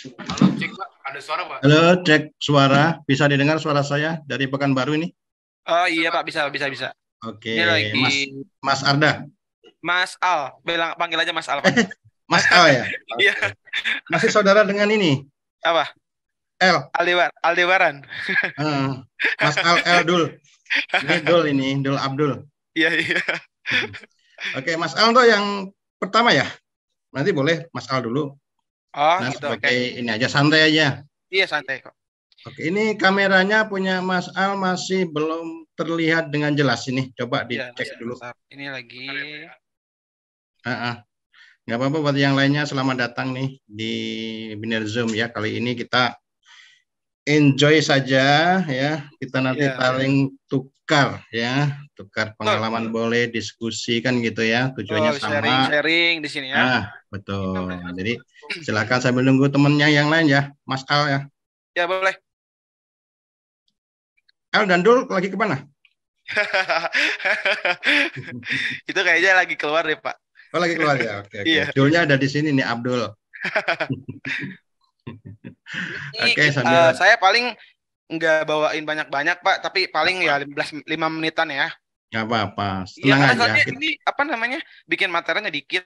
Halo, cek Pak, ada suara Pak? Halo, cek suara. Bisa didengar suara saya dari Pekanbaru ini? Oh iya Pak, bisa, bisa, bisa. Oke, Ini lagi Mas Arda. Mas Al, bilang panggil aja Mas Al Pak. Mas Al ya? Iya, Oke. Masih saudara dengan ini, apa? L. Aldebaran. Eh, Mas Al L Dul. Ini Dul Abdul. Iya, iya. Oke, Mas Al tuh yang pertama ya. Nanti boleh Mas Al dulu. Oh Nah, gitu, oke. sebagai ini aja santai aja. Iya santai kok. Oke, ini kameranya punya Mas Al masih belum terlihat dengan jelas ini. Coba Iya, dicek dulu. sebentar. Ini lagi. Ah, ah. Nggak apa-apa buat yang lainnya, selamat datang nih di Biner Zoom ya. Kali ini kita enjoy saja ya. Kita nanti Iya. paling tukar ya, tukar Betul. pengalaman boleh diskusi kan gitu ya. Tujuannya Betul, sama. sharing-sharing di sini ya. Betul. Jadi silakan sambil nunggu temennya yang lain ya, Mas Al ya. Ya boleh. Al dan Dul lagi ke mana? Itu kayaknya lagi keluar deh Pak. Oh lagi keluar ya. Oke oke. Iya. Dulnya ada di sini nih Abdul. Ini Oke sambil saya paling nggak bawain banyak-banyak Pak, tapi paling ya 5 menitan ya. nggak apa-apa, Iya, tenang karena aja. soalnya ini apa namanya bikin materinya dikit.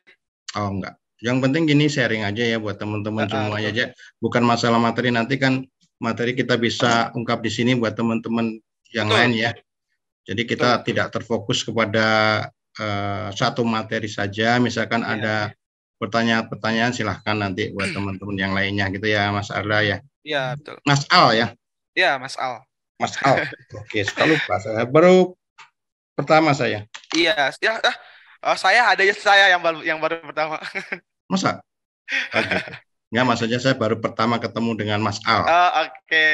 Oh enggak. Yang penting gini sharing aja ya buat teman-teman semuanya Betul. aja. Bukan masalah materi, nanti kan materi kita bisa ungkap di sini buat teman-teman yang lain Betul. ya. Jadi Betul. kita tidak terfokus kepada satu materi saja. Misalkan Iya. ada pertanyaan-pertanyaan silahkan nanti buat teman-teman yang lainnya gitu ya Mas Arda ya. Iya, betul. Mas Al ya. Iya, Mas Al. Mas Al. Oke, sekali lupa saya. Baru pertama saya. Iya, ya, saya ada ya saya yang baru pertama. Masa? Oh gitu. Enggak, maksudnya saya baru pertama ketemu dengan Mas Al. Oh, oke.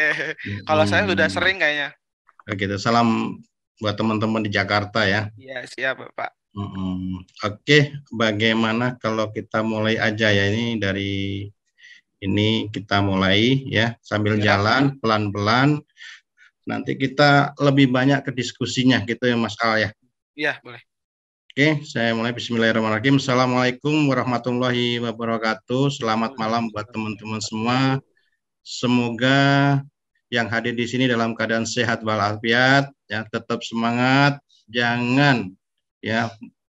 Kalau saya sudah Hmm. sering kayaknya. Gitu. Salam buat teman-teman di Jakarta ya. Iya, siap, Pak. Oke, bagaimana kalau kita mulai aja ya ini dari ini kita mulai ya sambil Ya, jalan pelan-pelan. Nanti kita lebih banyak ke diskusinya gitu ya Mas Al ya. iya, boleh. Oke, saya mulai Bismillahirrahmanirrahim. Assalamualaikum warahmatullahi wabarakatuh. Selamat malam buat teman-teman semua. Semoga yang hadir di sini dalam keadaan sehat walafiat, ya tetap semangat, ya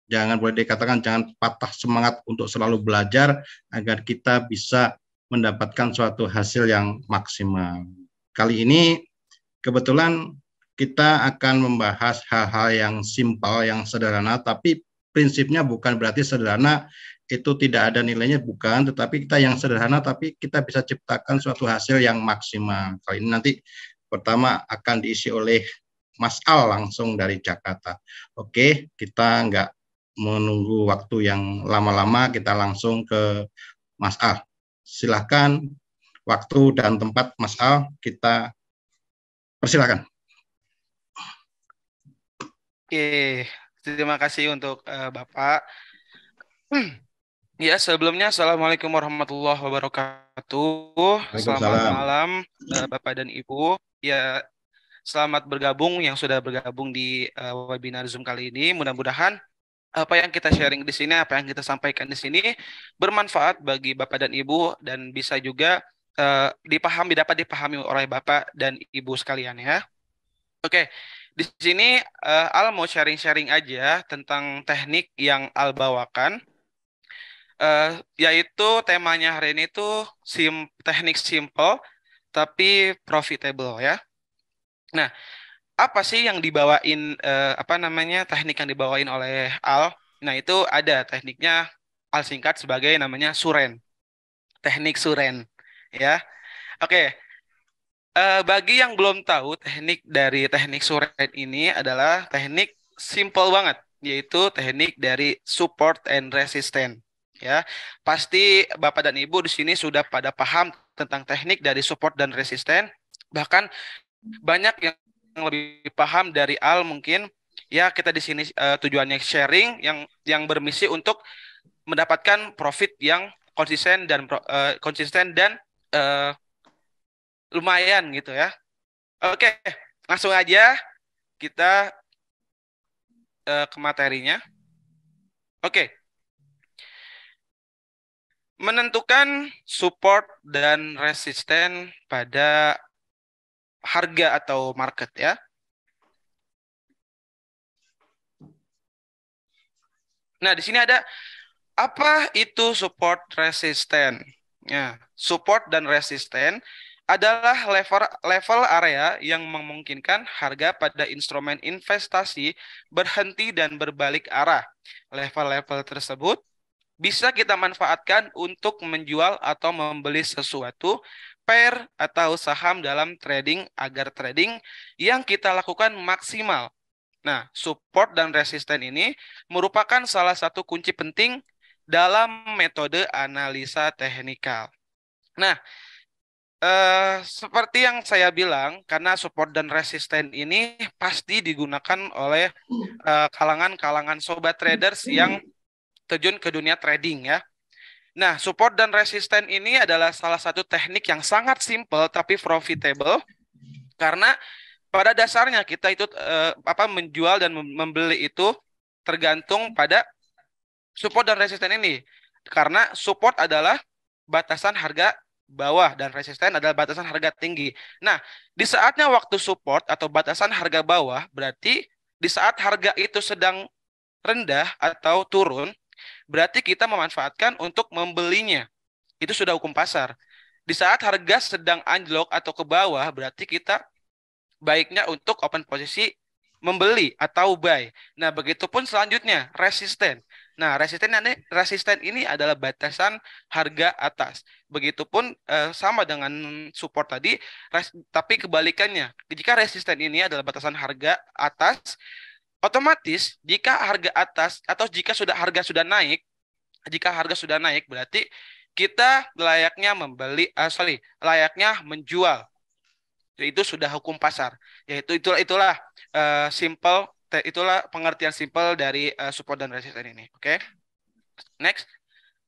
jangan boleh dikatakan jangan patah semangat untuk selalu belajar agar kita bisa mendapatkan suatu hasil yang maksimal. Kali ini kebetulan kita akan membahas hal-hal yang simpel, yang sederhana, tapi prinsipnya bukan berarti sederhana itu tidak ada nilainya, bukan, tetapi kita yang sederhana, tapi kita bisa ciptakan suatu hasil yang maksimal. Kali ini nanti pertama akan diisi oleh Mas Al langsung dari Jakarta. Oke, kita nggak menunggu waktu yang lama-lama, kita langsung ke Mas Al. Silahkan waktu dan tempat Mas Al, kita persilakan. Oke, terima kasih untuk Bapak. Ya, sebelumnya Assalamualaikum warahmatullahi wabarakatuh. Selamat Waalaikumsalam. malam, Bapak dan Ibu. Ya, selamat bergabung yang sudah bergabung di webinar Zoom kali ini. Mudah-mudahan apa yang kita sharing di sini, apa yang kita sampaikan di sini bermanfaat bagi Bapak dan Ibu dan bisa juga dapat dipahami oleh Bapak dan Ibu sekalian ya. Oke, di sini Al mau sharing-sharing aja tentang teknik yang Al bawakan, yaitu temanya hari ini tuh teknik simple tapi profitable ya. Nah, apa sih yang dibawain apa namanya teknik yang dibawain oleh Al? Nah, itu ada tekniknya Al singkat sebagai namanya Suren. Teknik Suren ya. Oke, bagi yang belum tahu teknik Suren ini adalah teknik simple banget yaitu teknik dari support and resistance ya. Pasti Bapak dan Ibu di sini sudah pada paham tentang teknik dari support dan resistance. Bahkan banyak yang lebih paham dari Al mungkin ya kita di sini tujuannya sharing yang bermisi untuk mendapatkan profit yang konsisten dan eh, lumayan gitu ya. Oke, langsung aja kita ke materinya. Oke, menentukan support dan resisten pada harga atau market ya. Nah, di sini ada apa itu support resisten? Ya, support dan resisten adalah level area yang memungkinkan harga pada instrumen investasi berhenti dan berbalik arah. Level-level tersebut bisa kita manfaatkan untuk menjual atau membeli sesuatu, pair atau saham dalam trading agar trading yang kita lakukan maksimal. Nah, support dan resisten ini merupakan salah satu kunci penting dalam metode analisa teknikal. Nah, seperti yang saya bilang, karena support dan resisten ini pasti digunakan oleh kalangan-kalangan sobat traders yang terjun ke dunia trading ya. Nah, support dan resisten ini adalah salah satu teknik yang sangat simple tapi profitable karena pada dasarnya kita itu menjual dan membeli itu tergantung pada support dan resisten ini. Karena support adalah batasan harga bawah dan resisten adalah batasan harga tinggi. Nah, di saatnya waktu support atau batasan harga bawah berarti di saat harga itu sedang rendah atau turun, berarti kita memanfaatkan untuk membelinya. Itu sudah hukum pasar. Di saat harga sedang anjlok atau ke bawah, berarti kita baiknya untuk open posisi membeli atau buy. Nah, begitupun selanjutnya resisten. Nah, resisten ini adalah batasan harga atas. Begitupun sama dengan support tadi, tapi kebalikannya. Jika resisten ini adalah batasan harga atas, otomatis jika harga atas atau jika harga sudah naik berarti kita layaknya layaknya menjual. Itu sudah hukum pasar. Yaitu itulah itulah pengertian simple dari support dan resisten ini. Oke. Next.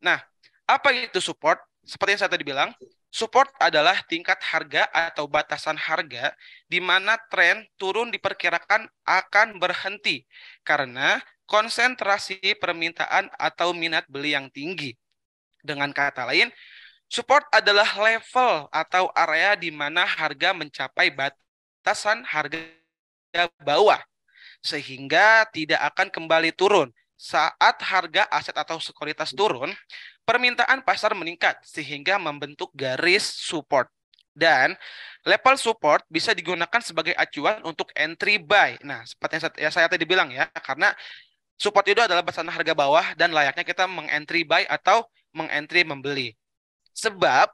Nah, apa itu support? Seperti yang saya tadi bilang, support adalah tingkat harga atau batasan harga di mana tren turun diperkirakan akan berhenti karena konsentrasi permintaan atau minat beli yang tinggi. Dengan kata lain, support adalah level atau area di mana harga mencapai batasan harga bawah sehingga tidak akan kembali turun. Saat harga aset atau sekuritas turun, permintaan pasar meningkat sehingga membentuk garis support. Dan level support bisa digunakan sebagai acuan untuk entry buy. Nah, seperti yang saya tadi bilang ya, karena support itu adalah batasan harga bawah dan layaknya kita mengentry buy atau mengentry membeli. Sebab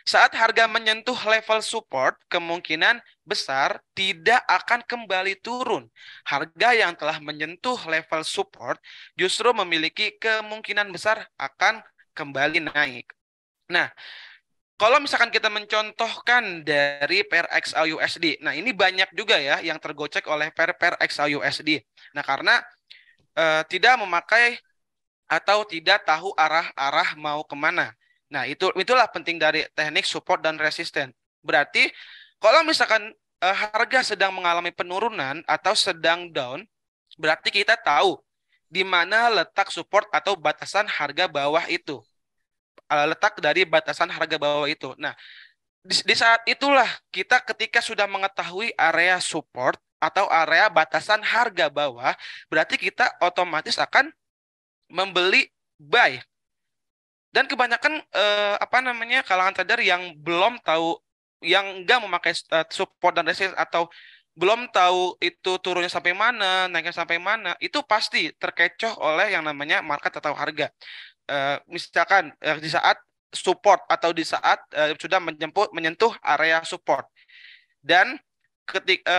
saat harga menyentuh level support, kemungkinan besar tidak akan kembali turun. Harga yang telah menyentuh level support justru memiliki kemungkinan besar akan kembali naik. Nah, kalau misalkan kita mencontohkan dari pair XAUUSD, nah ini banyak juga ya yang tergocek oleh pair XAUUSD. Nah, karena tidak memakai atau tidak tahu arah-arah mau kemana. Nah, itulah penting dari teknik support dan resisten. Berarti kalau misalkan harga sedang mengalami penurunan atau sedang down, berarti kita tahu di mana letak support atau batasan harga bawah itu. Letak dari batasan harga bawah itu. Nah, di saat itulah kita ketika sudah mengetahui area support atau area batasan harga bawah, berarti kita otomatis akan membeli buy. Dan kebanyakan kalangan trader yang belum tahu, yang enggak memakai support dan resistance atau belum tahu itu turunnya sampai mana, naiknya sampai mana, itu pasti terkecoh oleh yang namanya market atau harga. Misalkan di saat support atau di saat sudah menyentuh area support dan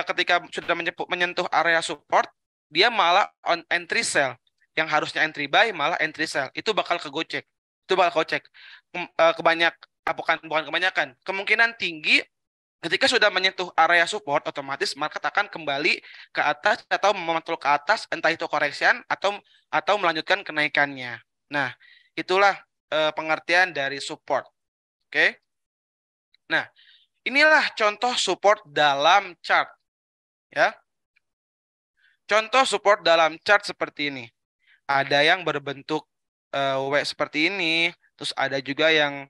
ketika sudah menyentuh area support, dia malah on entry sell. Yang harusnya entry buy malah entry sell. Itu bakal kegocek. Itu bakal kocek. Bukan kebanyakan. Kemungkinan tinggi ketika sudah menyentuh area support, otomatis market akan kembali ke atas atau memantul ke atas, entah itu koreksian atau melanjutkan kenaikannya. Nah, itulah pengertian dari support. Oke. Nah, inilah contoh support dalam chart. Ya. Contoh support dalam chart seperti ini. Ada yang berbentuk W seperti ini, Terus ada juga yang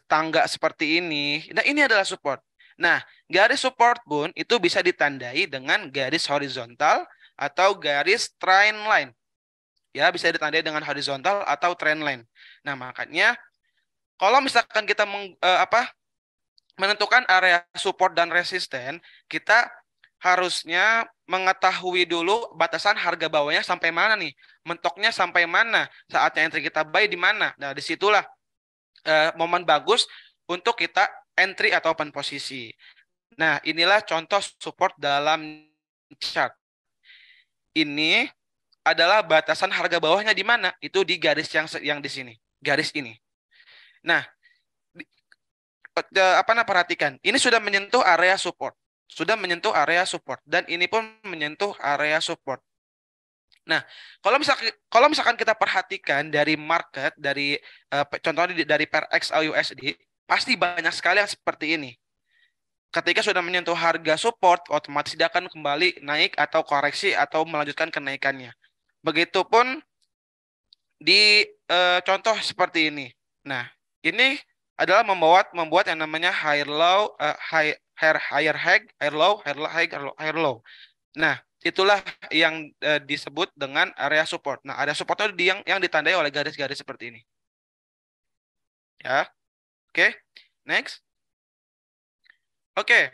tangga seperti ini. Nah, ini adalah support. Nah, garis support pun itu bisa ditandai dengan garis horizontal atau garis trend line. Ya, bisa ditandai dengan horizontal atau trend line. Nah, makanya kalau misalkan kita menentukan area support dan resisten, kita harusnya mengetahui dulu batasan harga bawahnya sampai mana nih, mentoknya sampai mana, saatnya entry kita buy di mana. Nah, disitulah momen bagus untuk kita entry atau open posisi. Nah, inilah contoh support dalam chart. Ini adalah batasan harga bawahnya di mana? Itu di garis yang di sini, garis ini. Nah, perhatikan, ini sudah menyentuh area support, sudah menyentuh area support, dan ini pun menyentuh area support. Nah, kalau misalkan kita perhatikan dari market, dari contohnya dari per XAUSD, pasti banyak sekali yang seperti ini. Ketika sudah menyentuh harga support, otomatis dia akan kembali naik atau koreksi atau melanjutkan kenaikannya. Begitupun di contoh seperti ini. Nah, ini adalah membuat yang namanya higher low, higher high, higher low, higher high, higher low. Nah, itulah yang disebut dengan area support. Nah, area support itu yang ditandai oleh garis-garis seperti ini. Ya. Oke. Next. Oke.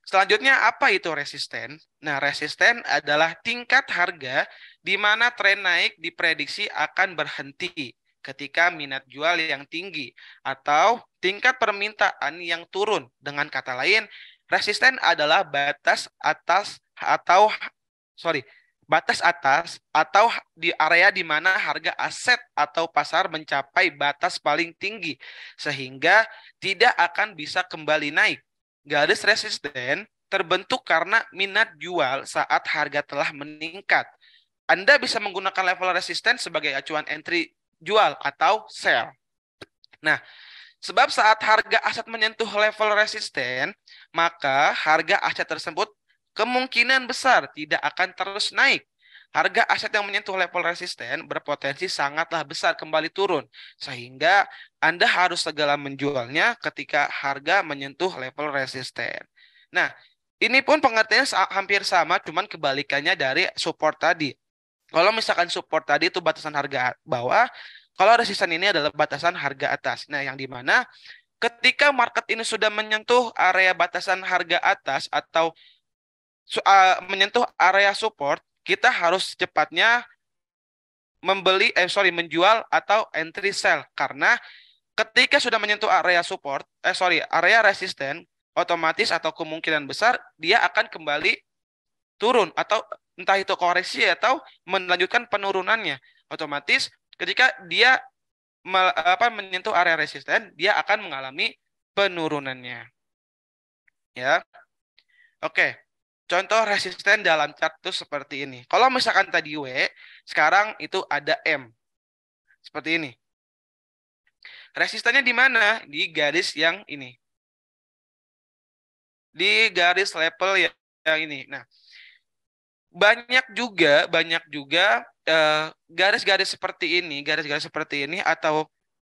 Selanjutnya apa itu resisten? Nah, resisten adalah tingkat harga di mana tren naik diprediksi akan berhenti ketika minat jual yang tinggi atau tingkat permintaan yang turun. Dengan kata lain, resisten adalah batas atas atau di area di mana harga aset atau pasar mencapai batas paling tinggi sehingga tidak akan bisa kembali naik. Garis resisten terbentuk karena minat jual saat harga telah meningkat. Anda bisa menggunakan level resisten sebagai acuan entry jual atau sell. Nah, sebab saat harga aset menyentuh level resisten, maka harga aset tersebut kemungkinan besar tidak akan terus naik. Harga aset yang menyentuh level resisten berpotensi sangatlah besar kembali turun, sehingga Anda harus segera menjualnya ketika harga menyentuh level resisten. Nah, ini pun pengertiannya hampir sama, cuman kebalikannya dari support tadi. Kalau misalkan support tadi itu batasan harga bawah, kalau resisten ini adalah batasan harga atas. Nah, yang dimana ketika market ini sudah menyentuh area batasan harga atas atau menyentuh area support, kita harus secepatnya menjual atau entry sell karena ketika sudah menyentuh area support, area resisten, otomatis atau kemungkinan besar dia akan kembali turun atau entah itu koreksi atau melanjutkan penurunannya. Otomatis ketika dia menyentuh area resisten, dia akan mengalami penurunannya. Ya. Oke. Contoh resisten dalam chart itu seperti ini. Kalau misalkan tadi W, sekarang itu ada M. Seperti ini. Resistannya di mana? Di garis yang ini. Di garis level yang ini. Nah, banyak juga garis-garis seperti ini atau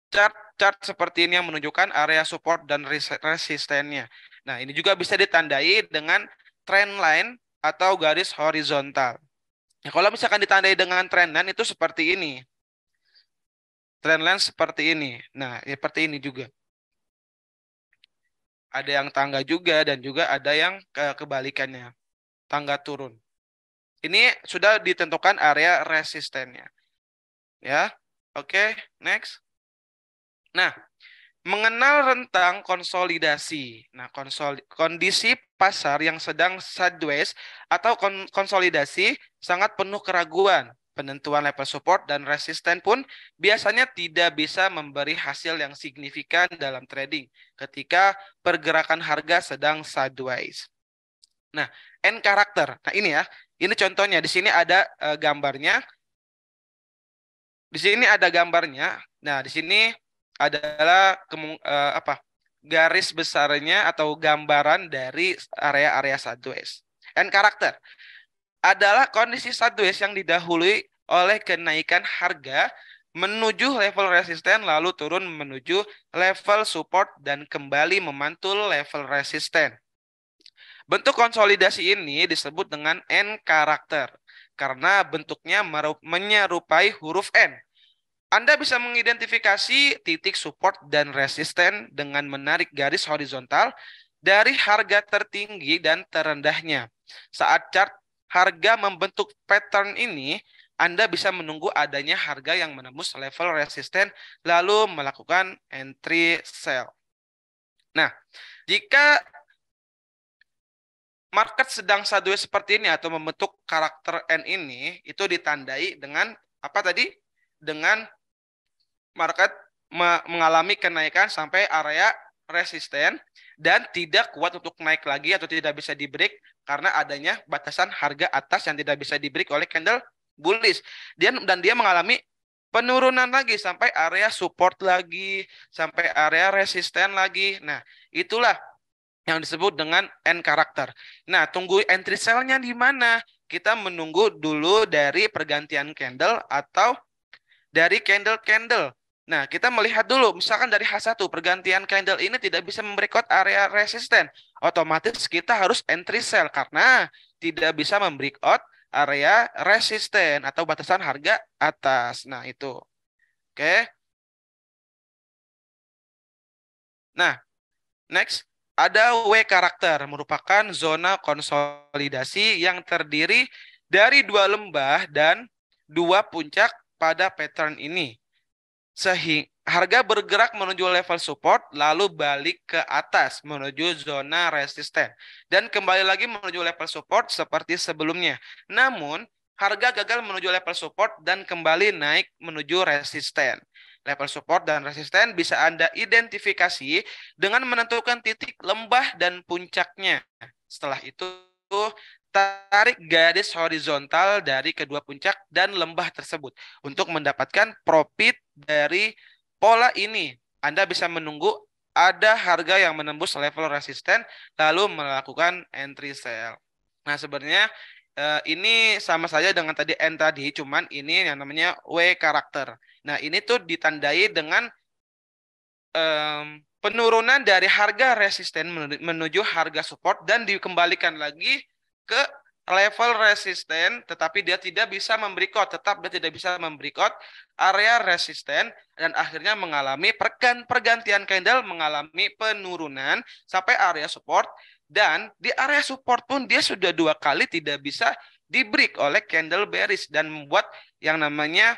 chart seperti ini yang menunjukkan area support dan resistennya. Nah, ini juga bisa ditandai dengan trend line atau garis horizontal. Nah, kalau misalkan ditandai dengan trend line itu seperti ini. Trend line seperti ini. Nah, seperti ini juga. Ada yang tangga juga dan juga ada yang kebalikannya. Tangga turun. Ini sudah ditentukan area resistennya. Ya. Oke, next. Nah, mengenal rentang konsolidasi. Nah, kondisi pasar yang sedang sideways atau konsolidasi sangat penuh keraguan. Penentuan level support dan resisten pun biasanya tidak bisa memberi hasil yang signifikan dalam trading ketika pergerakan harga sedang sideways. Nah, N karakter. Nah, ini ya. Ini contohnya. Di sini ada gambarnya. Di sini ada gambarnya. Nah, di sini adalah garis besarnya atau gambaran dari area-area sideways. N karakter adalah kondisi sideways yang didahului oleh kenaikan harga menuju level resisten lalu turun menuju level support dan kembali memantul level resisten. Bentuk konsolidasi ini disebut dengan N karakter karena bentuknya menyerupai huruf N. Anda bisa mengidentifikasi titik support dan resisten dengan menarik garis horizontal dari harga tertinggi dan terendahnya. Saat chart harga membentuk pattern ini, Anda bisa menunggu adanya harga yang menembus level resisten lalu melakukan entry sell. Nah, jika market sedang sideways seperti ini atau membentuk karakter N ini, itu ditandai dengan apa tadi? Dengan market mengalami kenaikan sampai area resisten dan tidak kuat untuk naik lagi atau tidak bisa di-break karena adanya batasan harga atas yang tidak bisa di-break oleh candle bullish. Dan dia mengalami penurunan lagi sampai area support lagi, sampai area resisten lagi. Nah, itulah yang disebut dengan N karakter. Nah, tunggu entry sell-nya di mana? Kita menunggu dulu dari pergantian candle atau dari candle-candle. Nah, kita melihat dulu, misalkan dari H1, pergantian candle ini tidak bisa membreakout area resisten. Otomatis kita harus entry sell karena tidak bisa membreakout area resisten atau batasan harga atas. Nah, itu. Oke. Nah, next. Ada W karakter, merupakan zona konsolidasi yang terdiri dari dua lembah dan dua puncak pada pattern ini. Sehingga harga bergerak menuju level support, lalu balik ke atas menuju zona resisten. Dan kembali lagi menuju level support seperti sebelumnya. Namun, harga gagal menuju level support dan kembali naik menuju resisten. Level support dan resisten bisa Anda identifikasi dengan menentukan titik lembah dan puncaknya. Setelah itu, tarik garis horizontal dari kedua puncak dan lembah tersebut untuk mendapatkan profit dari pola ini. Anda bisa menunggu ada harga yang menembus level resisten lalu melakukan entry sell. Nah, sebenarnya ini sama saja dengan tadi N tadi, cuman ini yang namanya W karakter. Nah, ini tuh ditandai dengan penurunan dari harga resisten menuju harga support dan dikembalikan lagi ke level resisten, tetapi dia tidak bisa dia tidak bisa membreakout area resisten dan akhirnya mengalami pergantian candle mengalami penurunan sampai area support dan di area support pun dia sudah dua kali tidak bisa di break oleh candle bearish dan membuat yang namanya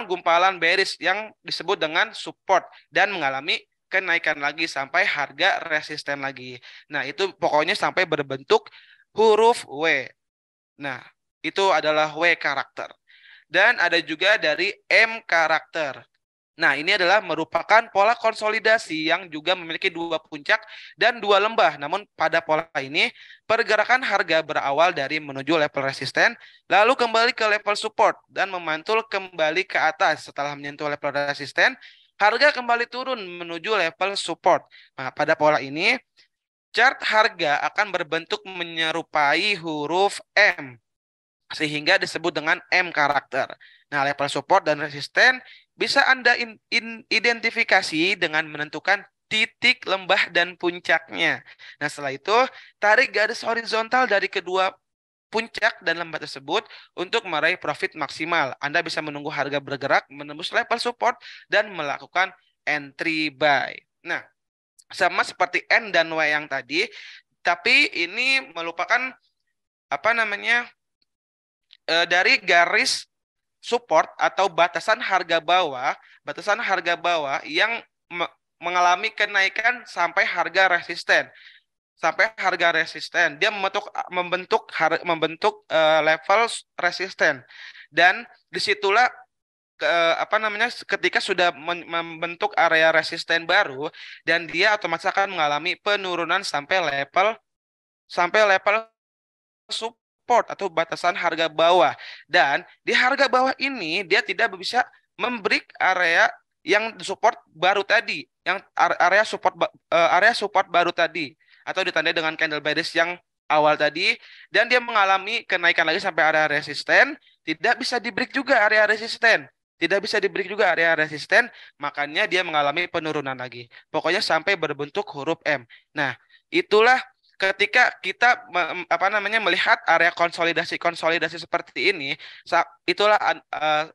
gumpalan bearish yang disebut dengan support dan mengalami kenaikan lagi sampai harga resisten lagi. Nah, itu pokoknya sampai berbentuk huruf W. Nah, itu adalah W karakter. Dan ada juga dari M karakter. Nah, ini adalah merupakan pola konsolidasi yang juga memiliki dua puncak dan dua lembah. Namun pada pola ini, pergerakan harga berawal dari menuju level resisten, lalu kembali ke level support dan memantul kembali ke atas. Setelah menyentuh level resisten, harga kembali turun menuju level support. Nah, pada pola ini, chart harga akan berbentuk menyerupai huruf M sehingga disebut dengan M karakter. Nah, level support dan resisten bisa Anda identifikasi dengan menentukan titik lembah dan puncaknya. Nah, setelah itu, tarik garis horizontal dari kedua puncak dan lembah tersebut untuk meraih profit maksimal. Anda bisa menunggu harga bergerak menembus level support dan melakukan entry buy. Nah, sama seperti N dan W yang tadi, tapi ini merupakan apa namanya dari garis support atau batasan harga bawah yang mengalami kenaikan sampai harga resisten. Sampai harga resisten, dia membentuk level resisten. Dan disitulah ketika sudah membentuk area resisten baru dan dia otomatis akan mengalami penurunan sampai level support atau batasan harga bawah. Dan di harga bawah ini dia tidak bisa membreak area yang support baru tadi, yang area support baru tadi atau ditandai dengan candle bearish yang awal tadi dan dia mengalami kenaikan lagi sampai area resisten, tidak bisa di break juga area resisten. Tidak bisa diberi juga area resisten, makanya dia mengalami penurunan lagi. Pokoknya sampai berbentuk huruf M. Nah, itulah ketika kita melihat area konsolidasi seperti ini, itulah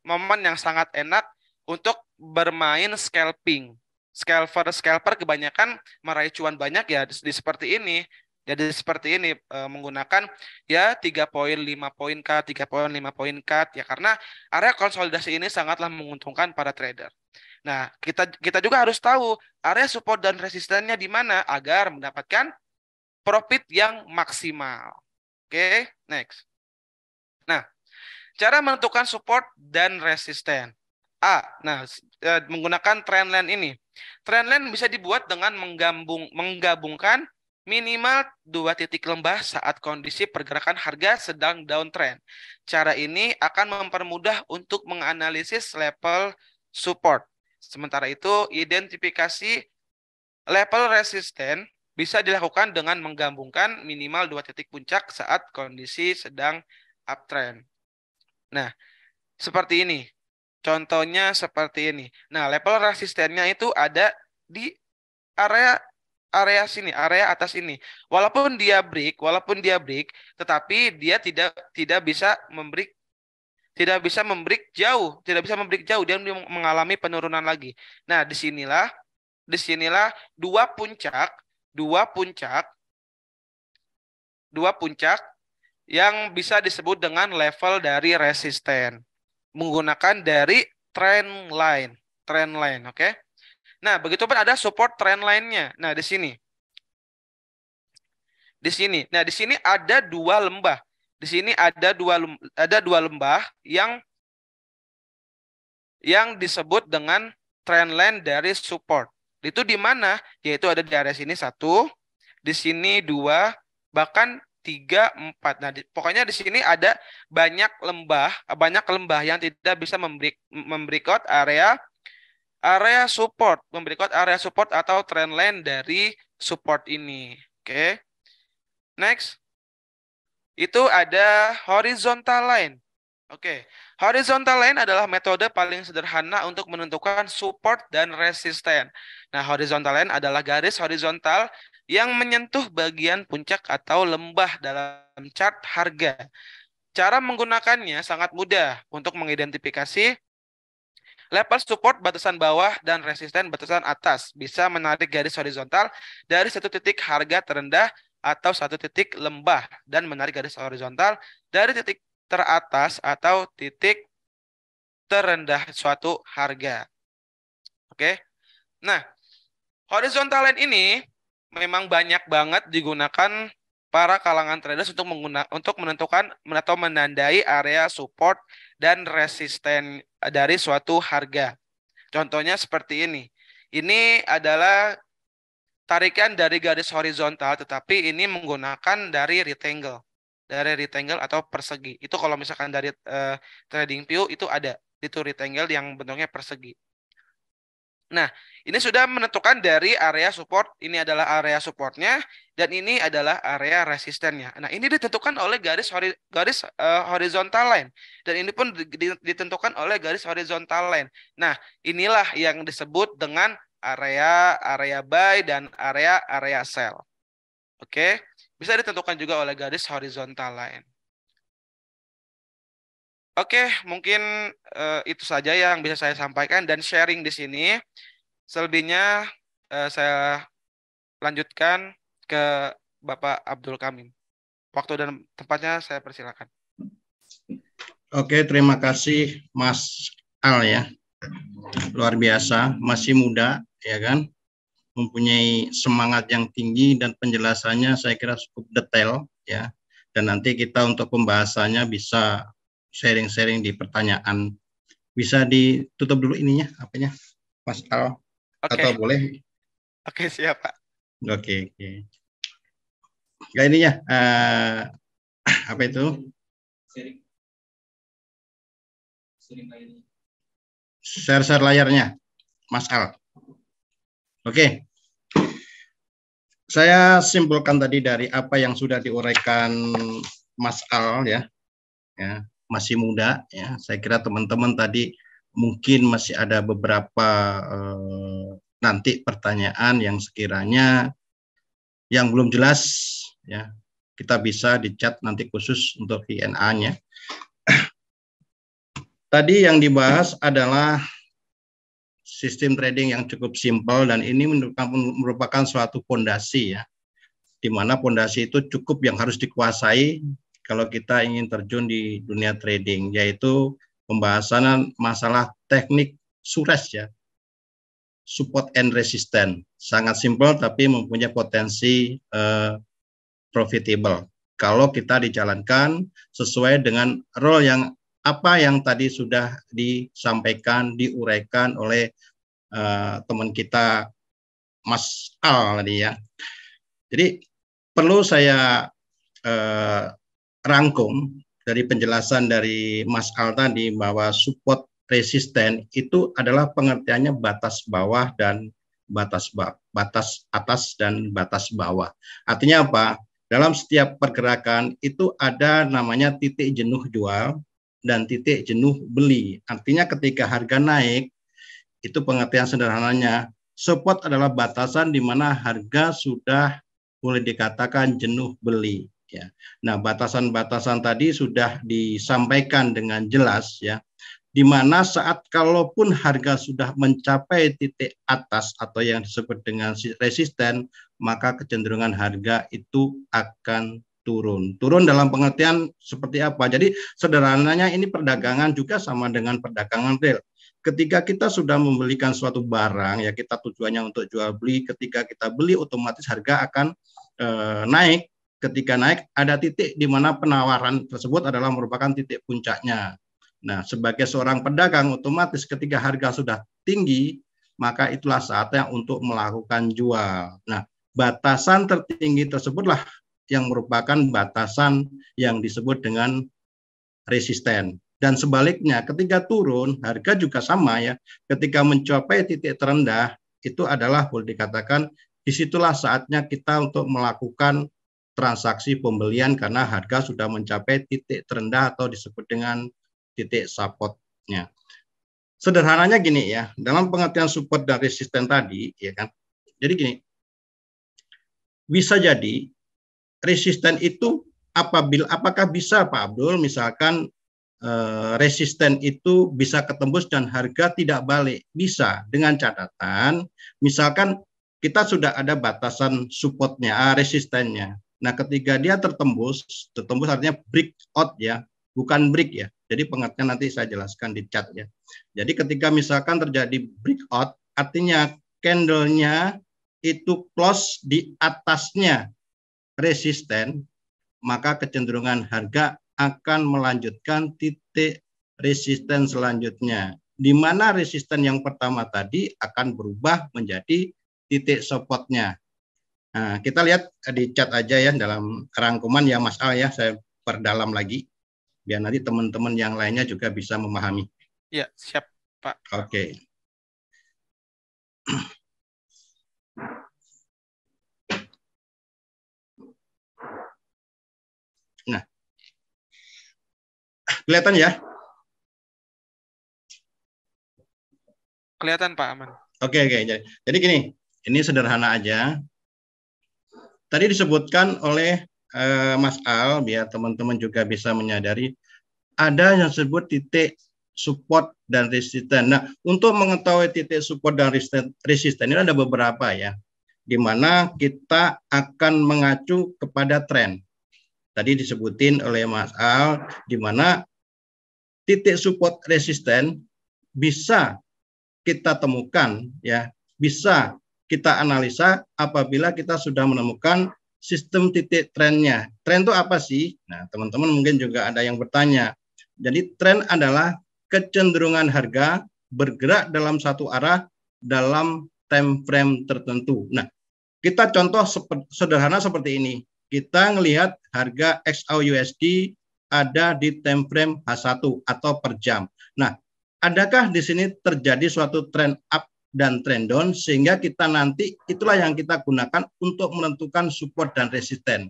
momen yang sangat enak untuk bermain scalping. Scalper kebanyakan meraih cuan banyak ya di seperti ini. Jadi seperti ini menggunakan ya 3 poin, 5 poin cut, 3 poin, 5 poin cut ya, karena area konsolidasi ini sangatlah menguntungkan para trader. Nah, kita juga harus tahu area support dan resistennya di mana agar mendapatkan profit yang maksimal. Oke, next. Nah, cara menentukan support dan resisten. Menggunakan trendline ini. Trendline bisa dibuat dengan menggabungkan minimal 2 titik lembah saat kondisi pergerakan harga sedang downtrend. Cara ini akan mempermudah untuk menganalisis level support. Sementara itu, identifikasi level resisten bisa dilakukan dengan menggabungkan minimal 2 titik puncak saat kondisi sedang uptrend. Nah, seperti ini. Contohnya seperti ini. Nah, level resistennya itu ada di area sini, area atas ini. Walaupun dia break, tetapi dia tidak bisa membreak jauh, dia mengalami penurunan lagi. Nah, disinilah dua puncak yang bisa disebut dengan level dari resisten menggunakan dari trend line, oke? Nah, begitu pun ada support trend line-nya. Nah, di sini. Nah, di sini ada 2 lembah. Di sini ada dua lembah yang disebut dengan trend line dari support. Itu di mana? Yaitu ada di area sini 1, di sini 2, bahkan 3, 4. Nah, pokoknya di sini ada banyak lembah yang tidak bisa membreakout area support, atau trend line dari support ini. Oke. Next. Itu ada horizontal line. Oke. Horizontal line adalah metode paling sederhana untuk menentukan support dan resisten. Nah, horizontal line adalah garis horizontal yang menyentuh bagian puncak atau lembah dalam chart harga. Cara menggunakannya sangat mudah untuk mengidentifikasi level support batasan bawah dan resisten batasan atas. Bisa menarik garis horizontal dari satu titik harga terendah atau satu titik lembah dan menarik garis horizontal dari titik teratas atau titik terendah suatu harga. Oke. Nah, horizontal line ini memang banyak banget digunakan para kalangan traders untuk menentukan atau menandai area support dan resisten dari suatu harga. Contohnya seperti ini. Ini adalah tarikan dari garis horizontal, tetapi ini menggunakan dari rectangle. Dari rectangle atau persegi. Itu kalau misalkan dari TradingView itu ada. Itu rectangle yang bentuknya persegi. Nah, ini sudah menentukan dari area support. Ini adalah area supportnya. Dan ini adalah area resistennya. Nah, ini ditentukan oleh garis horizontal line. Dan ini pun ditentukan oleh garis horizontal line. Nah, inilah yang disebut dengan area buy dan area sell. Oke, bisa ditentukan juga oleh garis horizontal line. Oke, mungkin itu saja yang bisa saya sampaikan dan sharing di sini. Selebihnya saya lanjutkan ke Bapak Abdul Kamim. Waktu dan tempatnya saya persilakan. Oke, terima kasih Mas Al ya. Luar biasa, masih muda ya kan. Mempunyai semangat yang tinggi dan penjelasannya saya kira cukup detail ya. Dan nanti kita untuk pembahasannya bisa sharing-sharing di pertanyaan. Bisa ditutup dulu ininya, apanya, Mas Al? Oke. Atau boleh? Oke, siap Pak. Oke. Gak ininya, apa itu? Share layarnya, Mas Al. Oke. Saya simpulkan tadi dari apa yang sudah diuraikan Mas Al ya, masih muda ya. Saya kira teman-teman tadi mungkin masih ada beberapa nanti pertanyaan yang sekiranya yang belum jelas, ya, kita bisa di chat nanti khusus untuk VNA-nya. Tadi yang dibahas adalah sistem trading yang cukup simpel dan ini merupakan suatu fondasi, ya, di mana fondasi itu cukup yang harus dikuasai kalau kita ingin terjun di dunia trading, yaitu pembahasan masalah teknik Suresh, ya, support and resistance. Sangat simpel tapi mempunyai potensi profitable kalau kita dijalankan sesuai dengan role yang apa yang tadi sudah disampaikan, diuraikan oleh teman kita Mas Al tadi, ya. Jadi perlu saya rangkum dari penjelasan dari Mas Al tadi bahwa support resisten itu adalah pengertiannya batas bawah dan batas atas dan batas bawah. Artinya apa? Dalam setiap pergerakan itu ada namanya titik jenuh jual dan titik jenuh beli. Artinya ketika harga naik, itu pengertian sederhananya, support adalah batasan di mana harga sudah boleh dikatakan jenuh beli, ya. Nah, batasan-batasan tadi sudah disampaikan dengan jelas, ya, di mana saat kalaupun harga sudah mencapai titik atas atau yang disebut dengan resisten, maka kecenderungan harga itu akan turun. Turun dalam pengertian seperti apa? Jadi sederhananya ini perdagangan juga sama dengan perdagangan real. Ketika kita sudah membelikan suatu barang, ya, kita tujuannya untuk jual beli, ketika kita beli otomatis harga akan naik. Ketika naik ada titik di mana penawaran tersebut adalah merupakan titik puncaknya. Nah, sebagai seorang pedagang otomatis ketika harga sudah tinggi, maka itulah saatnya untuk melakukan jual. Nah, batasan tertinggi tersebutlah yang merupakan batasan yang disebut dengan resisten. Dan sebaliknya, ketika turun, harga juga sama, ya. Ketika mencapai titik terendah, itu adalah boleh dikatakan disitulah saatnya kita untuk melakukan transaksi pembelian karena harga sudah mencapai titik terendah atau disebut dengan titik support-nya. Sederhananya gini, ya, dalam pengertian support dan resisten tadi, ya kan. Jadi gini, bisa jadi resisten itu apakah bisa Pak Abdul misalkan resisten itu bisa ketembus dan harga tidak balik? Bisa, dengan catatan misalkan kita sudah ada batasan supportnya, resistennya. Nah, ketika dia tertembus artinya breakout, ya, bukan break, ya. Jadi pengertian nanti saya jelaskan di chat, ya. Jadi ketika misalkan terjadi breakout, artinya candle-nya itu close di atasnya resisten, maka kecenderungan harga akan melanjutkan titik resisten selanjutnya, di mana resisten yang pertama tadi akan berubah menjadi titik support-nya. Nah, kita lihat di chat aja, ya, dalam rangkuman, ya, Mas Al, ya, saya perdalam lagi biar nanti teman-teman yang lainnya juga bisa memahami. Ya, siap, Pak. Oke. Nah, kelihatan, ya? Kelihatan, Pak Aman. Oke. Jadi gini, ini sederhana aja. Tadi disebutkan oleh Mas Al, biar teman-teman juga bisa menyadari, ada yang disebut titik support dan resisten. Nah, untuk mengetahui titik support dan resisten ini ada beberapa, ya, di mana kita akan mengacu kepada tren. Tadi disebutin oleh Mas Al, di mana titik support resisten bisa kita temukan, ya, bisa kita analisa apabila kita sudah menemukan sistem titik trennya. Tren itu apa sih? Nah, teman-teman mungkin juga ada yang bertanya. Jadi tren adalah kecenderungan harga bergerak dalam satu arah dalam time frame tertentu. Nah, kita contoh sederhana seperti ini. Kita melihat harga XAUUSD ada di time frame H1 atau per jam. Nah, adakah di sini terjadi suatu trend up dan trend down sehingga kita nanti itulah yang kita gunakan untuk menentukan support dan resisten.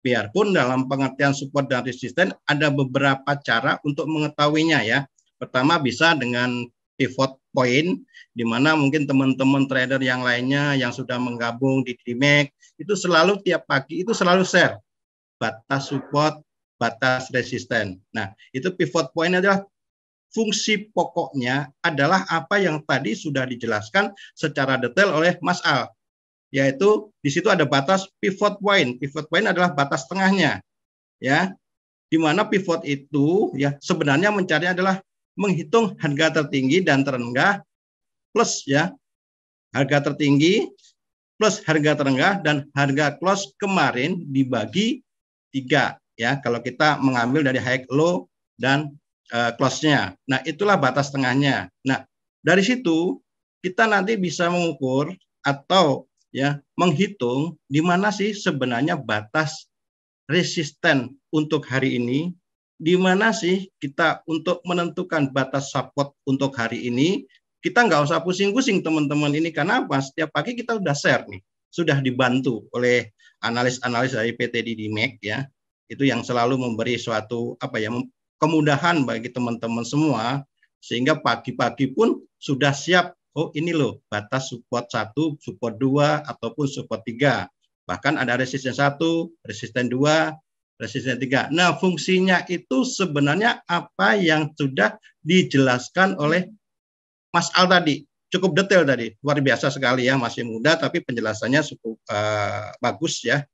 Biarpun dalam pengertian support dan resisten ada beberapa cara untuk mengetahuinya, ya. Pertama bisa dengan pivot point, di mana mungkin teman-teman trader yang lainnya yang sudah menggabung di DMAX itu selalu tiap pagi itu selalu share batas support, batas resisten. Nah, itu pivot point adalah fungsi pokoknya adalah apa yang tadi sudah dijelaskan secara detail oleh Mas Al, yaitu di situ ada batas pivot point. Pivot point adalah batas tengahnya, ya, di mana pivot itu ya sebenarnya mencari adalah menghitung harga tertinggi dan terendah plus ya harga tertinggi plus harga terendah dan harga close kemarin dibagi 3 ya kalau kita mengambil dari high low dan close-nya. Nah, itulah batas tengahnya. Nah, dari situ kita nanti bisa mengukur atau ya menghitung di mana sih sebenarnya batas resisten untuk hari ini, di mana sih kita untuk menentukan batas support untuk hari ini. Kita nggak usah pusing-pusing teman-teman ini, karena apa? Setiap pagi kita sudah share nih, sudah dibantu oleh analis-analis dari PT DMAX ya, itu yang selalu memberi suatu apa ya kemudahan bagi teman-teman semua, sehingga pagi-pagi pun sudah siap, oh ini loh batas support 1, support 2, ataupun support 3. Bahkan ada resisten 1, resisten 2, resisten 3. Nah, fungsinya itu sebenarnya apa yang sudah dijelaskan oleh Mas Al tadi. Cukup detail tadi, luar biasa sekali ya, masih muda tapi penjelasannya cukup bagus ya.